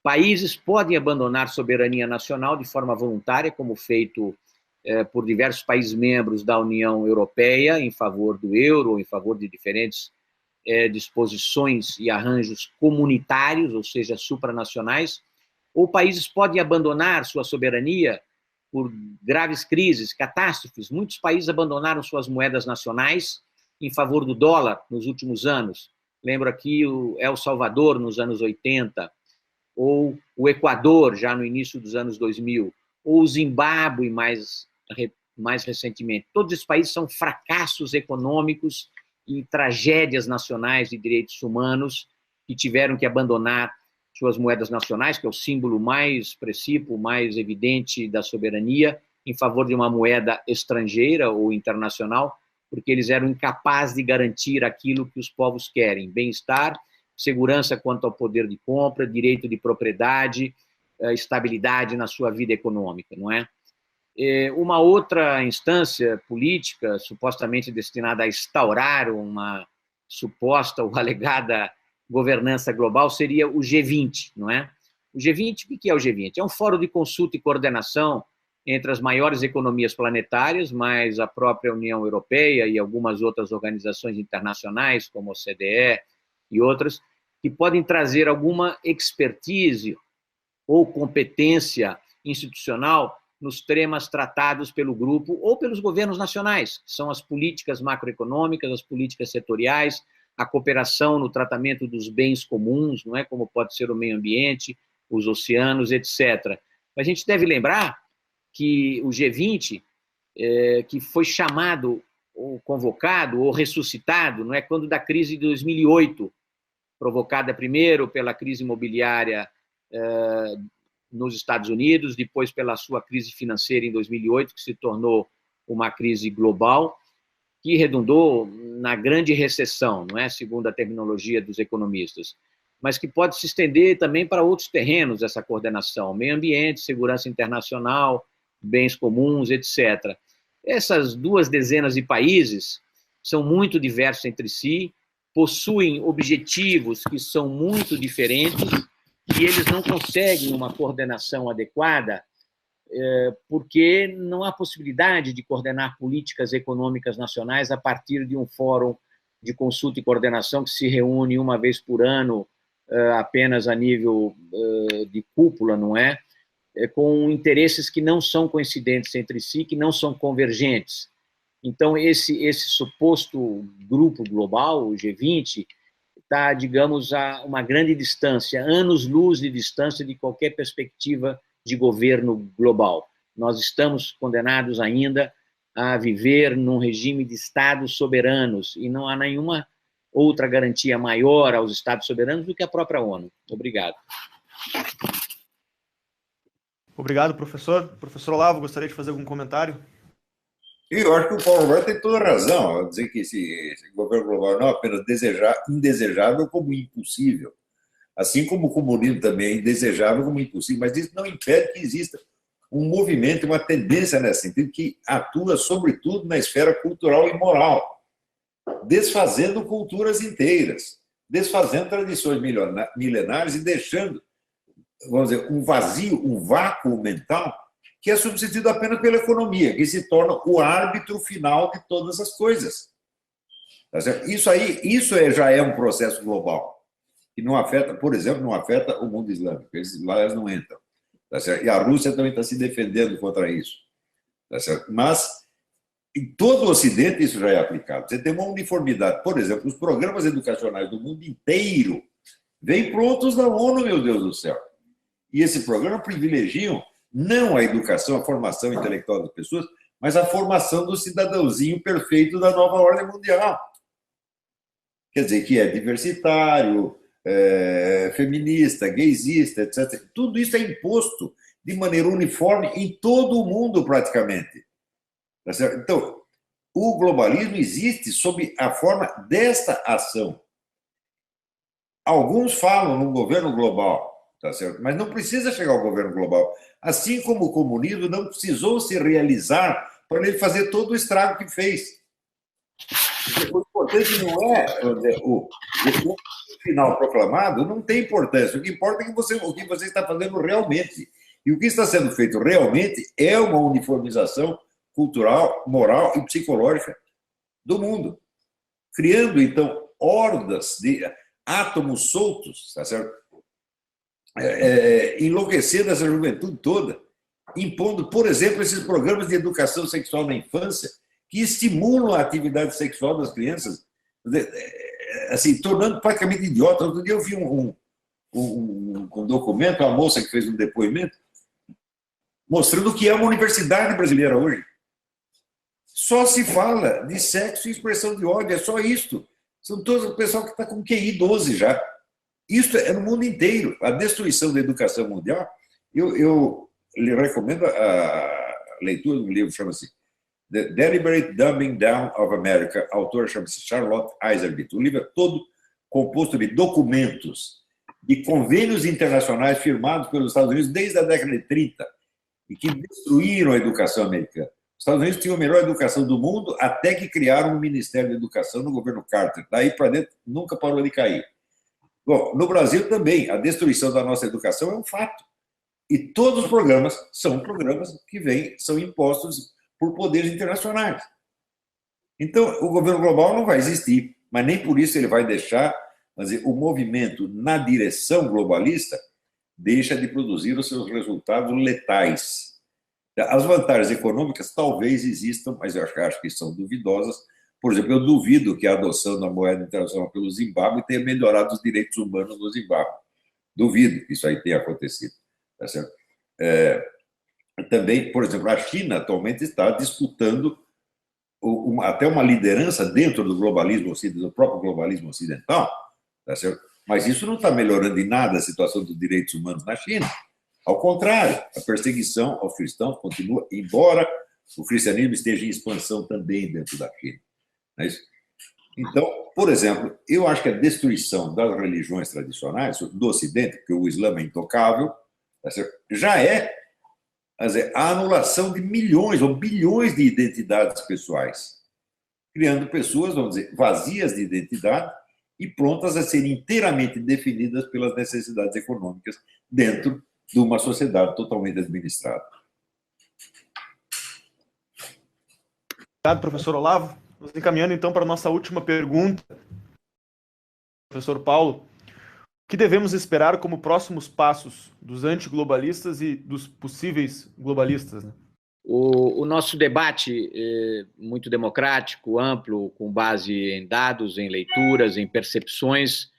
Países podem abandonar soberania nacional de forma voluntária, como feito por diversos países membros da União Europeia, em favor do euro, ou em favor de diferentes disposições e arranjos comunitários, ou seja, supranacionais, ou países podem abandonar sua soberania por graves crises, catástrofes. Muitos países abandonaram suas moedas nacionais em favor do dólar nos últimos anos. Lembro aqui o El Salvador, nos anos 80, ou o Equador, já no início dos anos 2000, ou o Zimbábue, mais recentemente. Todos esses países são fracassos econômicos e tragédias nacionais de direitos humanos que tiveram que abandonar suas moedas nacionais, que é o símbolo mais expressivo, mais evidente da soberania, em favor de uma moeda estrangeira ou internacional, porque eles eram incapazes de garantir aquilo que os povos querem: bem-estar, segurança quanto ao poder de compra, direito de propriedade, estabilidade na sua vida econômica, não é? Uma outra instância política, supostamente destinada a instaurar uma suposta ou alegada governança global, seria o G20, não é? O G20, o que é o G20? É um fórum de consulta e coordenação entre as maiores economias planetárias, mais a própria União Europeia e algumas outras organizações internacionais, como a OCDE e outras, que podem trazer alguma expertise ou competência institucional nos temas tratados pelo grupo ou pelos governos nacionais, que são as políticas macroeconômicas, as políticas setoriais, a cooperação no tratamento dos bens comuns, não é? Como pode ser o meio ambiente, os oceanos, etc. A gente deve lembrar que o G20, que foi chamado, ou convocado, ou ressuscitado, não é? Quando da crise de 2008, provocada primeiro pela crise imobiliária nos Estados Unidos, depois pela sua crise financeira em 2008, que se tornou uma crise global, que redundou na grande recessão, não é? Segundo a terminologia dos economistas, mas que pode se estender também para outros terrenos, essa coordenação: meio ambiente, segurança internacional, bens comuns, etc. Essas 2 dezenas de países são muito diversos entre si, possuem objetivos que são muito diferentes, e eles não conseguem uma coordenação adequada porque não há possibilidade de coordenar políticas econômicas nacionais a partir de um fórum de consulta e coordenação que se reúne uma vez por ano, apenas a nível de cúpula, não é? Com interesses que não são coincidentes entre si, que não são convergentes. Então, esse suposto grupo global, o G20, está, digamos, a uma grande distância, anos-luz de distância de qualquer perspectiva de governo global. Nós estamos condenados ainda a viver num regime de estados soberanos, e não há nenhuma outra garantia maior aos estados soberanos do que a própria ONU. Obrigado. Obrigado, professor. Professor Olavo, gostaria de fazer algum comentário? Eu acho que o Paulo Roberto tem toda a razão ao dizer que esse governo global não é apenas indesejável, como impossível. Assim como o comunismo também é indesejável como impossível, mas isso não impede que exista um movimento, uma tendência nesse sentido, que atua, sobretudo, na esfera cultural e moral, desfazendo culturas inteiras, desfazendo tradições milenares e deixando vamos dizer, um vazio, um vácuo mental que é substituído apenas pela economia, que se torna o árbitro final de todas as coisas. Tá certo? Isso já é um processo global, que não afeta, por exemplo, não afeta o mundo islâmico, lá eles não entram. Tá certo? E a Rússia também está se defendendo contra isso. Tá certo? Mas em todo o Ocidente isso já é aplicado. Você tem uma uniformidade. Por exemplo, os programas educacionais do mundo inteiro vêm prontos da ONU, meu Deus do céu. E esse programa privilegiam não a educação, a formação intelectual das pessoas, mas a formação do cidadãozinho perfeito da nova ordem mundial. Quer dizer, que é diversitário, feminista, gaysista, etc. Tudo isso é imposto de maneira uniforme em todo o mundo, praticamente. Tá certo? Então, o globalismo existe sob a forma desta ação. Alguns falam num governo global, tá certo? Mas não precisa chegar ao governo global. Assim como o comunismo não precisou se realizar para ele fazer todo o estrago que fez. O importante não é o final proclamado, não tem importância. O que importa é o que você está fazendo realmente. E o que está sendo feito realmente é uma uniformização cultural, moral e psicológica do mundo, criando, então, hordas de átomos soltos, tá certo? Enlouquecendo essa juventude toda, impondo, por exemplo, esses programas de educação sexual na infância, que estimulam a atividade sexual das crianças, assim, tornando praticamente idiota. Outro dia eu vi um documento, uma moça que fez um depoimento, mostrando o que é uma universidade brasileira hoje. Só se fala de sexo e expressão de ódio, é só isto. São todos o pessoal que está com QI 12 já. Isso é no mundo inteiro. A destruição da educação mundial, eu lhe recomendo a leitura de um livro, chama-se The Deliberate Dumbing Down of America, a autora chama-se Charlotte Iserbyt. O livro é todo composto de documentos, de convênios internacionais firmados pelos Estados Unidos desde a década de 30 e que destruíram a educação americana. Os Estados Unidos tinham a melhor educação do mundo até que criaram um Ministério da Educação no governo Carter. Daí para dentro nunca parou de cair. Bom, no Brasil também, a destruição da nossa educação é um fato. E todos os programas são programas que são impostos por poderes internacionais. Então, o governo global não vai existir, mas nem por isso ele vai deixar, o movimento na direção globalista deixa de produzir os seus resultados letais. As vantagens econômicas talvez existam, mas eu acho que são duvidosas. Por exemplo, eu duvido que a adoção da moeda internacional pelo Zimbábue tenha melhorado os direitos humanos no Zimbábue. Duvido que isso aí tenha acontecido. Tá certo? Também, por exemplo, a China atualmente está disputando até uma liderança dentro do globalismo ocidental, do próprio globalismo ocidental, tá certo? Mas isso não está melhorando em nada a situação dos direitos humanos na China. Ao contrário, a perseguição aos cristãos continua, embora o cristianismo esteja em expansão também dentro da China. Não é isso? Então, por exemplo, eu acho que a destruição das religiões tradicionais do Ocidente, porque o Islã é intocável, tá certo? Já é a anulação de milhões ou bilhões de identidades pessoais, criando pessoas, vamos dizer, vazias de identidade e prontas a serem inteiramente definidas pelas necessidades econômicas dentro de uma sociedade totalmente administrada. Obrigado, professor Olavo. Vamos encaminhando, então, para a nossa última pergunta. Professor Paulo, o que devemos esperar como próximos passos dos antiglobalistas e dos possíveis globalistas, né? O nosso debate é muito democrático, amplo, com base em dados, em leituras, em percepções,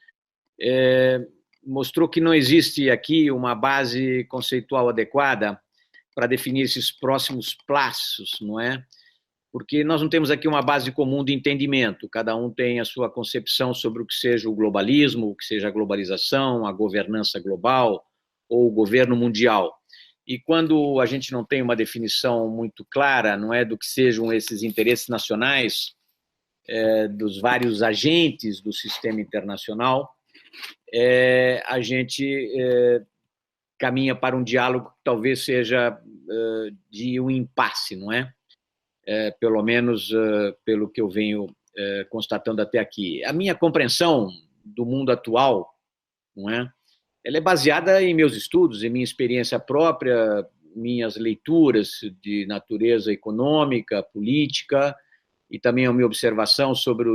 mostrou que não existe aqui uma base conceitual adequada para definir esses próximos passos, não é? Porque nós não temos aqui uma base comum de entendimento, cada um tem a sua concepção sobre o que seja o globalismo, o que seja a globalização, a governança global ou o governo mundial. E quando a gente não tem uma definição muito clara, não é, do que sejam esses interesses nacionais, dos vários agentes do sistema internacional, a gente caminha para um diálogo que talvez seja de um impasse, não é? Pelo menos pelo que eu venho constatando até aqui. A minha compreensão do mundo atual, não é? ela é baseada em meus estudos, em minha experiência própria, minhas leituras de natureza econômica, política, e também a minha observação sobre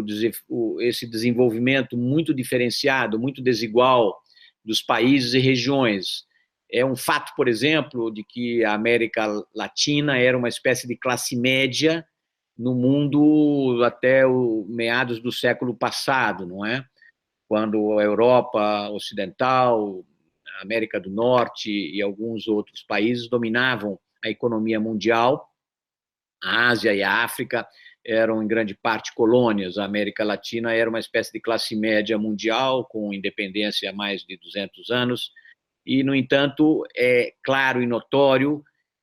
esse desenvolvimento muito diferenciado, muito desigual dos países e regiões. É um fato, por exemplo, de que a América Latina era uma espécie de classe média no mundo até o meados do século passado, não é? Quando a Europa Ocidental, a América do Norte e alguns outros países dominavam a economia mundial, a Ásia e a África eram em grande parte colônias, a América Latina era uma espécie de classe média mundial, com independência há mais de 200 anos, e, no entanto, é claro e notório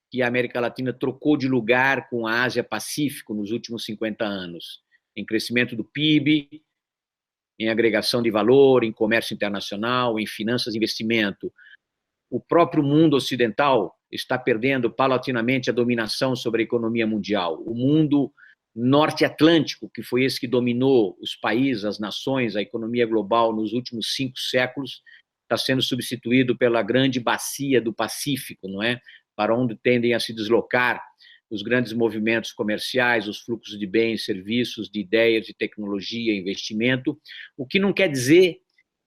que a América Latina trocou de lugar com a Ásia-Pacífico nos últimos 50 anos, em crescimento do PIB, em agregação de valor, em comércio internacional, em finanças e investimento. O próprio mundo ocidental está perdendo paulatinamente a dominação sobre a economia mundial. O mundo norte-atlântico, que foi esse que dominou os países, as nações, a economia global nos últimos 5 séculos, está sendo substituído pela grande bacia do Pacífico, não é? Para onde tendem a se deslocar os grandes movimentos comerciais, os fluxos de bens, serviços, de ideias, de tecnologia, investimento, o que não quer dizer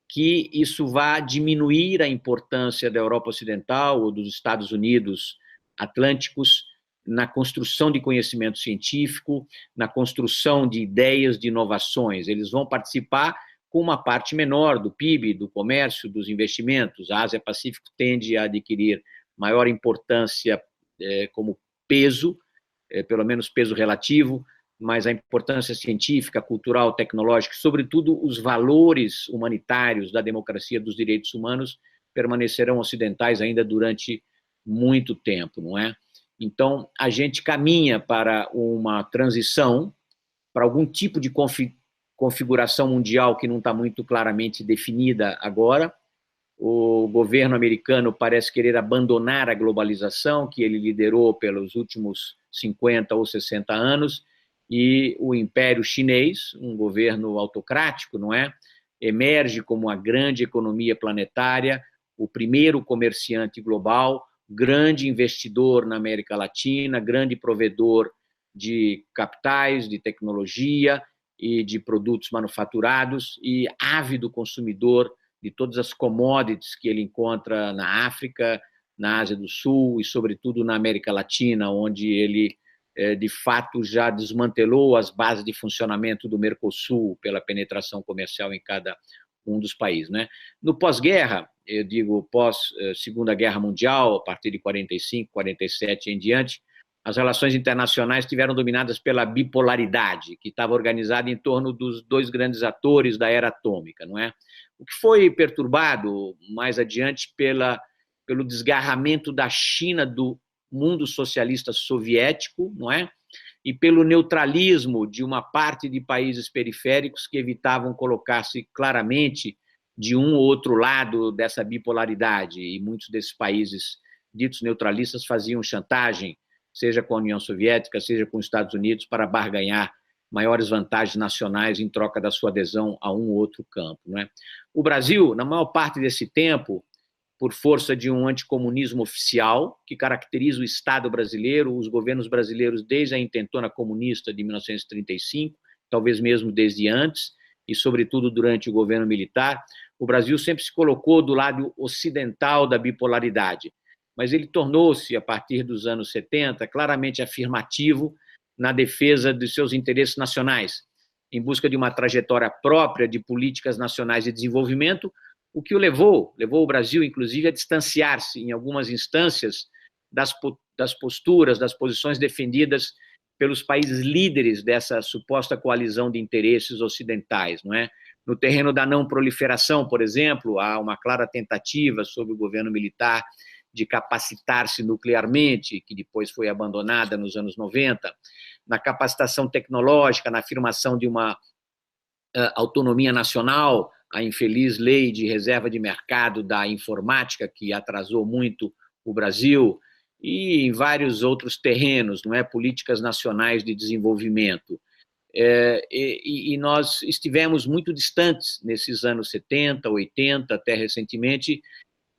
que isso vá diminuir a importância da Europa Ocidental ou dos Estados Unidos Atlânticos na construção de conhecimento científico, na construção de ideias, de inovações. Eles vão participar com uma parte menor do PIB, do comércio, dos investimentos. A Ásia-Pacífico tende a adquirir maior importância como peso, pelo menos peso relativo, mas a importância científica, cultural, tecnológica, sobretudo os valores humanitários da democracia, dos direitos humanos, permanecerão ocidentais ainda durante muito tempo, não é? Então, a gente caminha para uma transição, para algum tipo de configuração mundial que não está muito claramente definida agora. O governo americano parece querer abandonar a globalização que ele liderou pelos últimos 50 ou 60 anos, e o Império Chinês, um governo autocrático, não é? Emerge como uma grande economia planetária, o primeiro comerciante global, grande investidor na América Latina, grande provedor de capitais, de tecnologia e de produtos manufaturados, e ávido consumidor de todas as commodities que ele encontra na África, na Ásia do Sul e, sobretudo, na América Latina, onde ele, de fato, já desmantelou as bases de funcionamento do Mercosul pela penetração comercial em cada um dos países, né? No pós-guerra, eu digo pós-Segunda Guerra Mundial, a partir de 45, 47 em diante, as relações internacionais estiveram dominadas pela bipolaridade, que estava organizada em torno dos 2 grandes atores da era atômica, não é? O que foi perturbado mais adiante pelo desgarramento da China do mundo socialista soviético, não é? E pelo neutralismo de uma parte de países periféricos que evitavam colocar-se claramente de um ou outro lado dessa bipolaridade, e muitos desses países ditos neutralistas faziam chantagem, seja com a União Soviética, seja com os Estados Unidos, para barganhar maiores vantagens nacionais em troca da sua adesão a um ou outro campo, não é? O Brasil, na maior parte desse tempo, por força de um anticomunismo oficial, que caracteriza o Estado brasileiro, os governos brasileiros desde a intentona comunista de 1935, talvez mesmo desde antes, e sobretudo durante o governo militar, o Brasil sempre se colocou do lado ocidental da bipolaridade, mas ele tornou-se, a partir dos anos 70, claramente afirmativo na defesa dos seus interesses nacionais, em busca de uma trajetória própria de políticas nacionais de desenvolvimento, o que levou o Brasil, inclusive, a distanciar-se, em algumas instâncias, das posturas, das posições defendidas pelos países líderes dessa suposta coalizão de interesses ocidentais, não é? No terreno da não proliferação, por exemplo, há uma clara tentativa sob o governo militar de capacitar-se nuclearmente, que depois foi abandonada nos anos 90, na capacitação tecnológica, na afirmação de uma autonomia nacional, a infeliz lei de reserva de mercado da informática, que atrasou muito o Brasil, e em vários outros terrenos, não é? Políticas nacionais de desenvolvimento. E nós estivemos muito distantes, nesses anos 70, 80, até recentemente,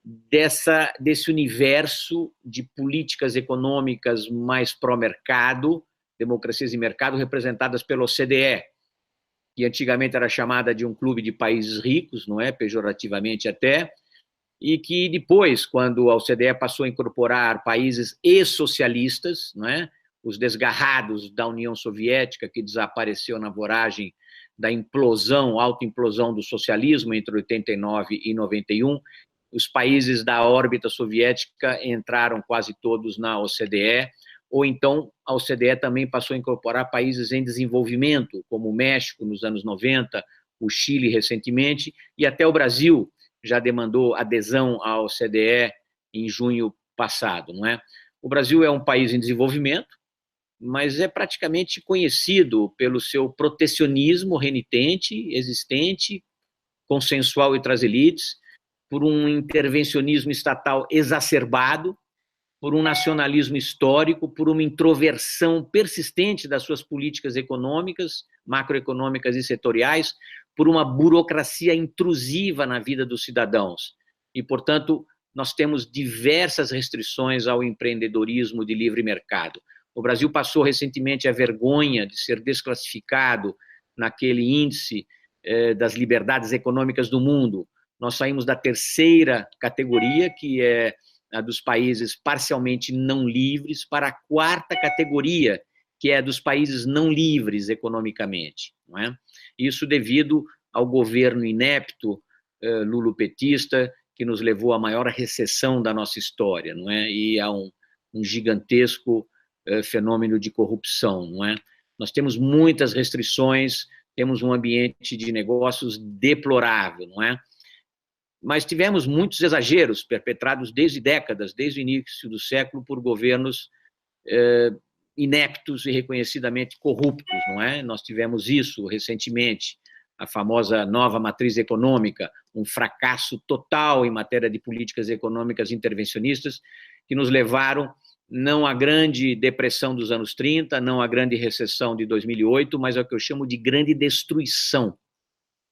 desse universo de políticas econômicas mais pró-mercado, democracias e mercado, representadas pela OCDE, que antigamente era chamada de um clube de países ricos, não é? Pejorativamente até, e que depois, quando a OCDE passou a incorporar países ex-socialistas, não é? Os desgarrados da União Soviética, que desapareceu na voragem da implosão, autoimplosão do socialismo entre 89 e 91, os países da órbita soviética entraram quase todos na OCDE, ou então a OCDE também passou a incorporar países em desenvolvimento, como o México nos anos 90, o Chile recentemente, e até o Brasil já demandou adesão à OCDE em junho passado, não é? O Brasil é um país em desenvolvimento, mas é praticamente conhecido pelo seu protecionismo renitente, existente, consensual entre as elites, por um intervencionismo estatal exacerbado, por um nacionalismo histórico, por uma introversão persistente das suas políticas econômicas, macroeconômicas e setoriais, por uma burocracia intrusiva na vida dos cidadãos. E, portanto, nós temos diversas restrições ao empreendedorismo de livre mercado. O Brasil passou recentemente a vergonha de ser desclassificado naquele índice das liberdades econômicas do mundo. Nós saímos da terceira categoria, que é a dos países parcialmente não livres, para a quarta categoria, que é a dos países não livres economicamente, não é? Isso devido ao governo inepto lulopetista, que nos levou à maior recessão da nossa história, não é? E a um gigantesco fenômeno de corrupção, não é? Nós temos muitas restrições, temos um ambiente de negócios deplorável, não é? Mas tivemos muitos exageros perpetrados desde décadas, desde o início do século, por governos ineptos e reconhecidamente corruptos, não é? Nós tivemos isso recentemente, a famosa nova matriz econômica, um fracasso total em matéria de políticas econômicas intervencionistas, que nos levaram não à grande depressão dos anos 30, não à grande recessão de 2008, mas ao que eu chamo de grande destruição.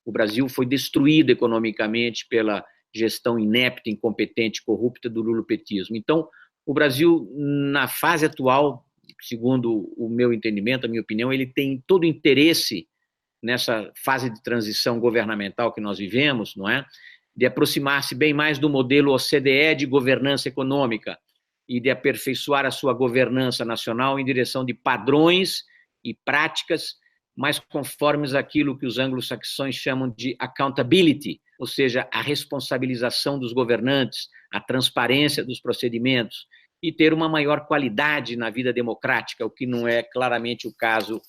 O Brasil foi destruído economicamente pela gestão inepta, incompetente, corrupta do lulopetismo. Então, o Brasil, na fase atual, segundo o meu entendimento, a minha opinião, ele tem todo o interesse nessa fase de transição governamental que nós vivemos, não é? De aproximar-se bem mais do modelo OCDE de governança econômica e de aperfeiçoar a sua governança nacional em direção de padrões e práticas mais conformes àquilo que os anglo-saxões chamam de accountability, ou seja, a responsabilização dos governantes, a transparência dos procedimentos e ter uma maior qualidade na vida democrática, o que não é claramente o caso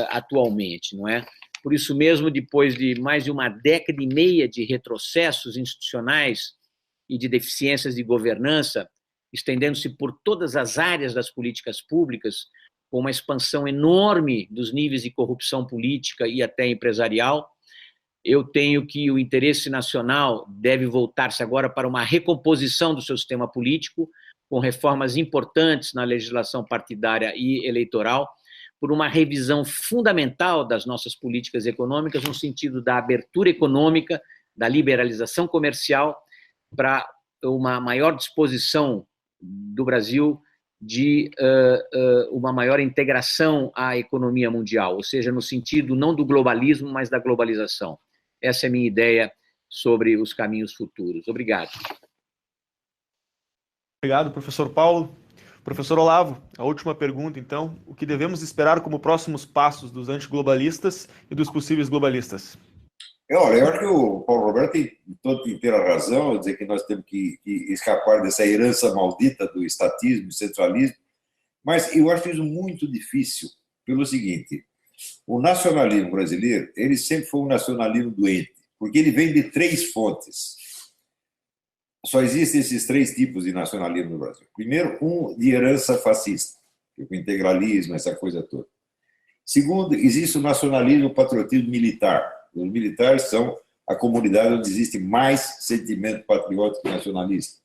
atualmente, não é? Por isso mesmo, depois de mais de uma década e meia de retrocessos institucionais e de deficiências de governança, estendendo-se por todas as áreas das políticas públicas, com uma expansão enorme dos níveis de corrupção política e até empresarial, eu tenho que o interesse nacional deve voltar-se agora para uma recomposição do seu sistema político, com reformas importantes na legislação partidária e eleitoral, por uma revisão fundamental das nossas políticas econômicas, no sentido da abertura econômica, da liberalização comercial, para uma maior disposição do Brasil de uma maior integração à economia mundial, ou seja, no sentido não do globalismo, mas da globalização. Essa é a minha ideia sobre os caminhos futuros. Obrigado. Obrigado, professor Paulo. Professor Olavo, a última pergunta, então. O que devemos esperar como próximos passos dos antiglobalistas e dos possíveis globalistas? Olha, eu acho que o Paulo Roberto tem toda inteira razão ao dizer que nós temos que escapar dessa herança maldita do estatismo e centralismo, mas eu acho isso muito difícil pelo seguinte: o nacionalismo brasileiro, ele sempre foi um nacionalismo doente, porque ele vem de três fontes. Só existem esses três tipos de nacionalismo no Brasil. Primeiro, um de herança fascista, o integralismo, essa coisa toda. Segundo, existe o nacionalismo e o patriotismo militar. Os militares são a comunidade onde existe mais sentimento patriótico e nacionalista.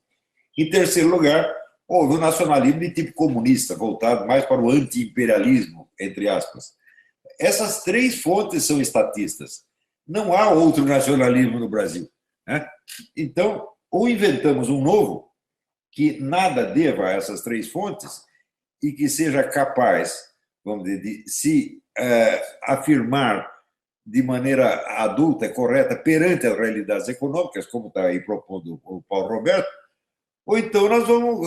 Em terceiro lugar, houve o nacionalismo de tipo comunista, voltado mais para o anti-imperialismo, entre aspas. Essas três fontes são estatistas. Não há outro nacionalismo no Brasil, né? Então, ou inventamos um novo que nada deva a essas três fontes e que seja capaz, vamos dizer, de se afirmar de maneira adulta, correta, perante as realidades econômicas, como está aí propondo o Paulo Roberto, ou então nós vamos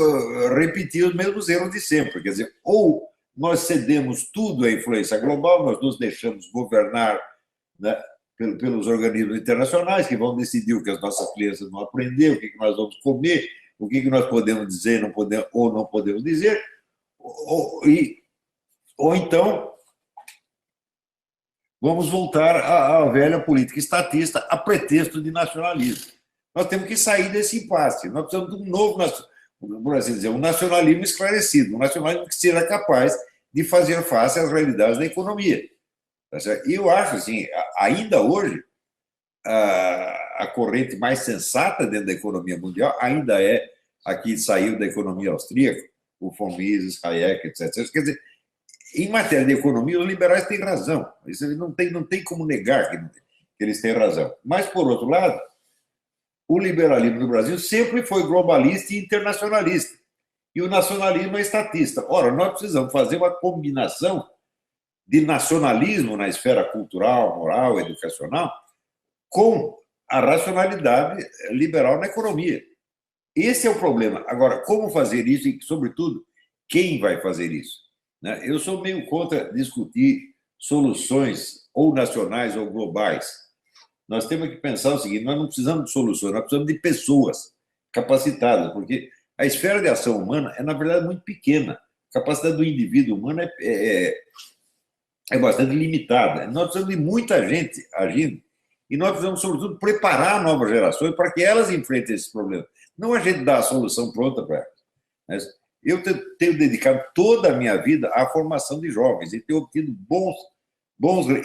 repetir os mesmos erros de sempre. Quer dizer, ou nós cedemos tudo à influência global, nós nos deixamos governar, né, pelos organismos internacionais, que vão decidir o que as nossas crianças vão aprender, o que nós vamos comer, o que nós podemos dizer não podemos, ou não podemos dizer, ou então vamos voltar à velha política estatista a pretexto de nacionalismo. Nós temos que sair desse impasse. Nós precisamos de um novo, por assim dizer, um nacionalismo esclarecido, um nacionalismo que seja capaz de fazer face às realidades da economia. E eu acho, assim, ainda hoje, a corrente mais sensata dentro da economia mundial ainda é a que saiu da economia austríaca, o von Mises, Hayek, etc. Quer dizer, em matéria de economia, os liberais têm razão. Isso não tem como negar que eles têm razão. Mas, por outro lado, o liberalismo no Brasil sempre foi globalista e internacionalista. E o nacionalismo é estatista. Ora, nós precisamos fazer uma combinação de nacionalismo na esfera cultural, moral, educacional, com a racionalidade liberal na economia. Esse é o problema. Agora, como fazer isso e, sobretudo, quem vai fazer isso? Eu sou meio contra discutir soluções ou nacionais ou globais. Nós temos que pensar o seguinte: nós não precisamos de soluções, nós precisamos de pessoas capacitadas, porque a esfera de ação humana é, na verdade, muito pequena. A capacidade do indivíduo humano é bastante limitada. Nós precisamos de muita gente agindo e nós precisamos, sobretudo, preparar novas gerações para que elas enfrentem esses problemas. Não a gente dar a solução pronta para elas. Eu tenho dedicado toda a minha vida à formação de jovens e tenho obtido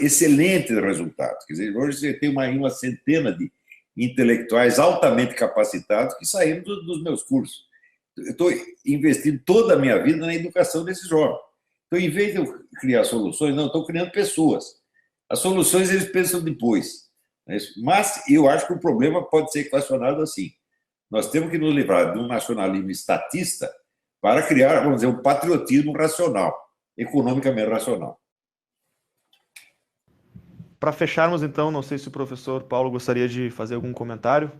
excelentes resultados. Quer dizer, hoje você tem uma centena de intelectuais altamente capacitados que saíram dos meus cursos. Eu estou investindo toda a minha vida na educação desses jovens. Então, em vez de eu criar soluções, não, estou criando pessoas. As soluções eles pensam depois. Mas eu acho que o problema pode ser equacionado assim. Nós temos que nos livrar de um nacionalismo estatista para criar, vamos dizer, um patriotismo racional, economicamente racional. Para fecharmos, então, não sei se o professor Paulo gostaria de fazer algum comentário.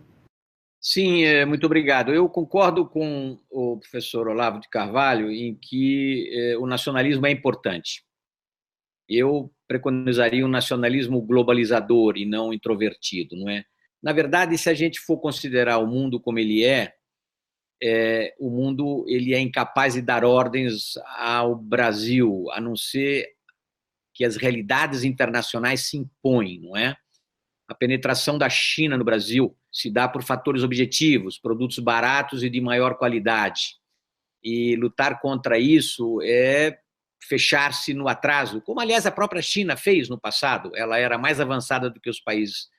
Sim, muito obrigado. Eu concordo com o professor Olavo de Carvalho em que o nacionalismo é importante. Eu preconizaria um nacionalismo globalizador e não introvertido, não é? Na verdade, se a gente for considerar o mundo como ele o mundo ele é incapaz de dar ordens ao Brasil, a não ser que as realidades internacionais se impõem, não é? A penetração da China no Brasil se dá por fatores objetivos, produtos baratos e de maior qualidade. E lutar contra isso é fechar-se no atraso, como, aliás, a própria China fez no passado. Ela era mais avançada do que os países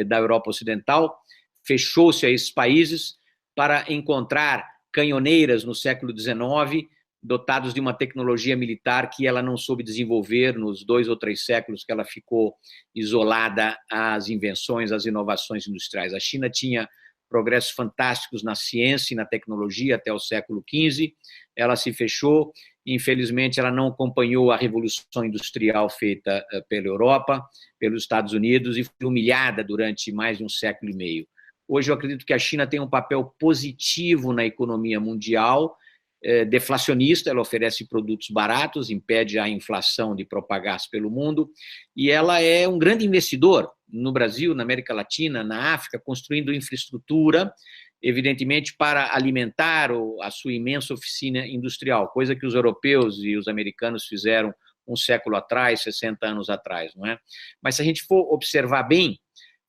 da Europa Ocidental, fechou-se a esses países para encontrar canhoneiras no século XIX, dotados de uma tecnologia militar que ela não soube desenvolver nos 2 ou 3 séculos que ela ficou isolada às invenções, às inovações industriais. A China tinha progressos fantásticos na ciência e na tecnologia até o século XV, ela se fechou, infelizmente ela não acompanhou a revolução industrial feita pela Europa, pelos Estados Unidos, e foi humilhada durante mais de um século e meio. Hoje eu acredito que a China tem um papel positivo na economia mundial, deflacionista, ela oferece produtos baratos, impede a inflação de propagar-se pelo mundo, e ela é um grande investidor no Brasil, na América Latina, na África, construindo infraestrutura, evidentemente para alimentar a sua imensa oficina industrial, coisa que os europeus e os americanos fizeram um século atrás, 60 anos atrás, não é? Mas se a gente for observar bem,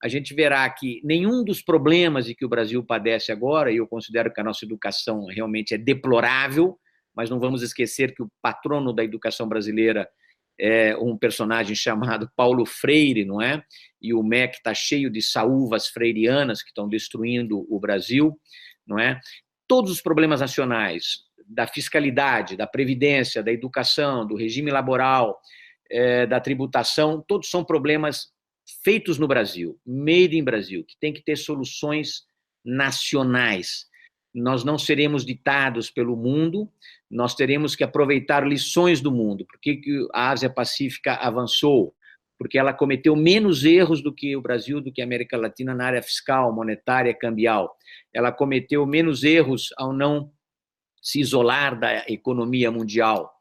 a gente verá que nenhum dos problemas de que o Brasil padece agora, e eu considero que a nossa educação realmente é deplorável, mas não vamos esquecer que o patrono da educação brasileira é um personagem chamado Paulo Freire, não é? E o MEC está cheio de saúvas freirianas que estão destruindo o Brasil, não é? Todos os problemas nacionais, da fiscalidade, da previdência, da educação, do regime laboral, da tributação, todos são problemas feitos no Brasil, made in Brasil, que tem que ter soluções nacionais. Nós não seremos ditados pelo mundo, nós teremos que aproveitar lições do mundo. Por que a Ásia-Pacífica avançou? Porque ela cometeu menos erros do que o Brasil, do que a América Latina na área fiscal, monetária, cambial. Ela cometeu menos erros ao não se isolar da economia mundial,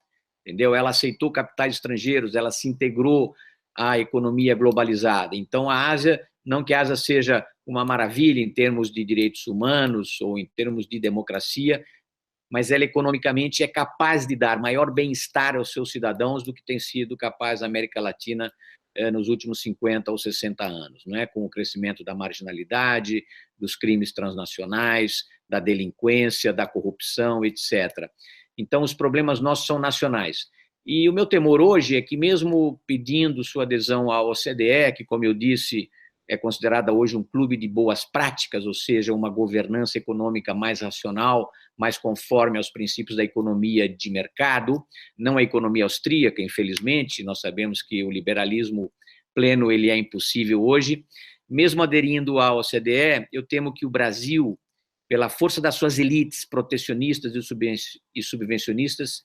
entendeu? Ela aceitou capitais estrangeiros, ela se integrou à economia globalizada. Então, a Ásia, não que a Ásia seja uma maravilha em termos de direitos humanos ou em termos de democracia, mas ela economicamente é capaz de dar maior bem-estar aos seus cidadãos do que tem sido capaz a América Latina nos últimos 50 ou 60 anos, não é? Com o crescimento da marginalidade, dos crimes transnacionais, da delinquência, da corrupção, etc. Então, os problemas nossos são nacionais. E o meu temor hoje é que, mesmo pedindo sua adesão à OCDE, que, como eu disse, é considerada hoje um clube de boas práticas, ou seja, uma governança econômica mais racional, mais conforme aos princípios da economia de mercado, não a economia austríaca, infelizmente, nós sabemos que o liberalismo pleno ele é impossível hoje. Mesmo aderindo à OCDE, eu temo que o Brasil, pela força das suas elites protecionistas e subvencionistas,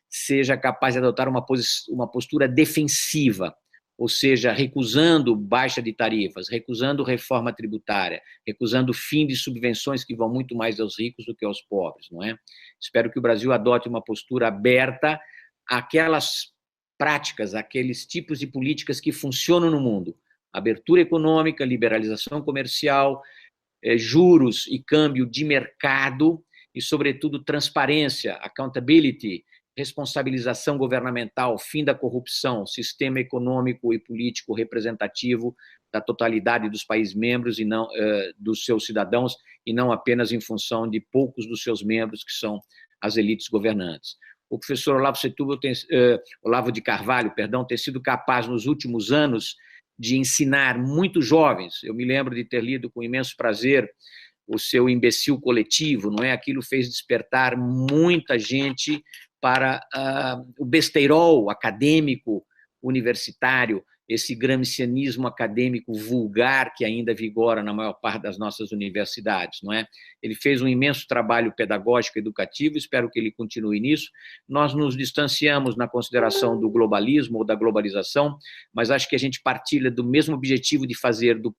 seja capaz de adotar uma postura defensiva, ou seja, recusando baixa de tarifas, recusando reforma tributária, recusando fim de subvenções que vão muito mais aos ricos do que aos pobres, não é? Espero que o Brasil adote uma postura aberta àquelas práticas, àqueles tipos de políticas que funcionam no mundo. Abertura econômica, liberalização comercial, juros e câmbio de mercado e, sobretudo, transparência, accountability, responsabilização governamental, fim da corrupção, sistema econômico e político representativo da totalidade dos países membros e não dos seus cidadãos, e não apenas em função de poucos dos seus membros, que são as elites governantes. O professor Olavo de Carvalho, tem sido capaz, nos últimos anos, de ensinar muitos jovens. Eu me lembro de ter lido com imenso prazer o seu Imbecil Coletivo, não é? Aquilo fez despertar muita gente para o besteirol acadêmico universitário, esse gramscianismo acadêmico vulgar que ainda vigora na maior parte das nossas universidades, não é? Ele fez um imenso trabalho pedagógico educativo, espero que ele continue nisso. Nós nos distanciamos na consideração do globalismo ou da globalização, mas acho que a gente partilha do mesmo objetivo de fazer do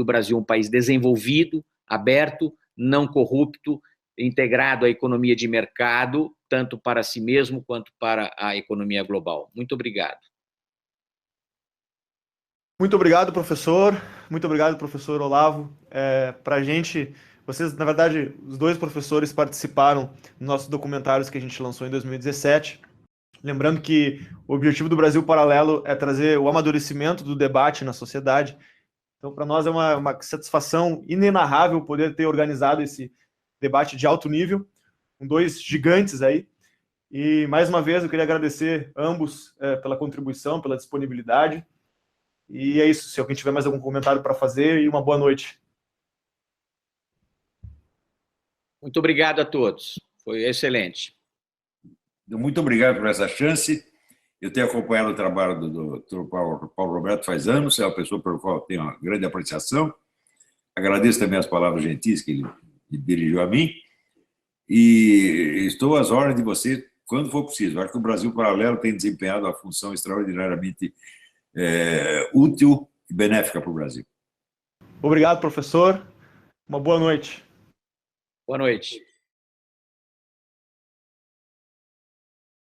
Brasil um país desenvolvido, aberto, não corrupto, integrado à economia de mercado, tanto para si mesmo quanto para a economia global. Muito obrigado. Muito obrigado, professor. Muito obrigado, professor Olavo. Para a gente, vocês, na verdade, os dois professores participaram dos nossos documentários que a gente lançou em 2017. Lembrando que o objetivo do Brasil Paralelo é trazer o amadurecimento do debate na sociedade. Então, para nós é uma satisfação inenarrável poder ter organizado esse debate de alto nível, com dois gigantes aí. E, mais uma vez, eu queria agradecer ambos pela contribuição, pela disponibilidade. E é isso. Se alguém tiver mais algum comentário para fazer, e uma boa noite. Muito obrigado a todos. Foi excelente. Muito obrigado por essa chance. Eu tenho acompanhado o trabalho do Dr. Paulo Roberto faz anos, é uma pessoa pela qual eu tenho uma grande apreciação. Agradeço também as palavras gentis que ele dirigiu a mim. E estou às ordens de você quando for possível. Acho que o Brasil Paralelo tem desempenhado uma função extraordinariamente útil e benéfica para o Brasil. Obrigado, professor. Uma boa noite. Boa noite.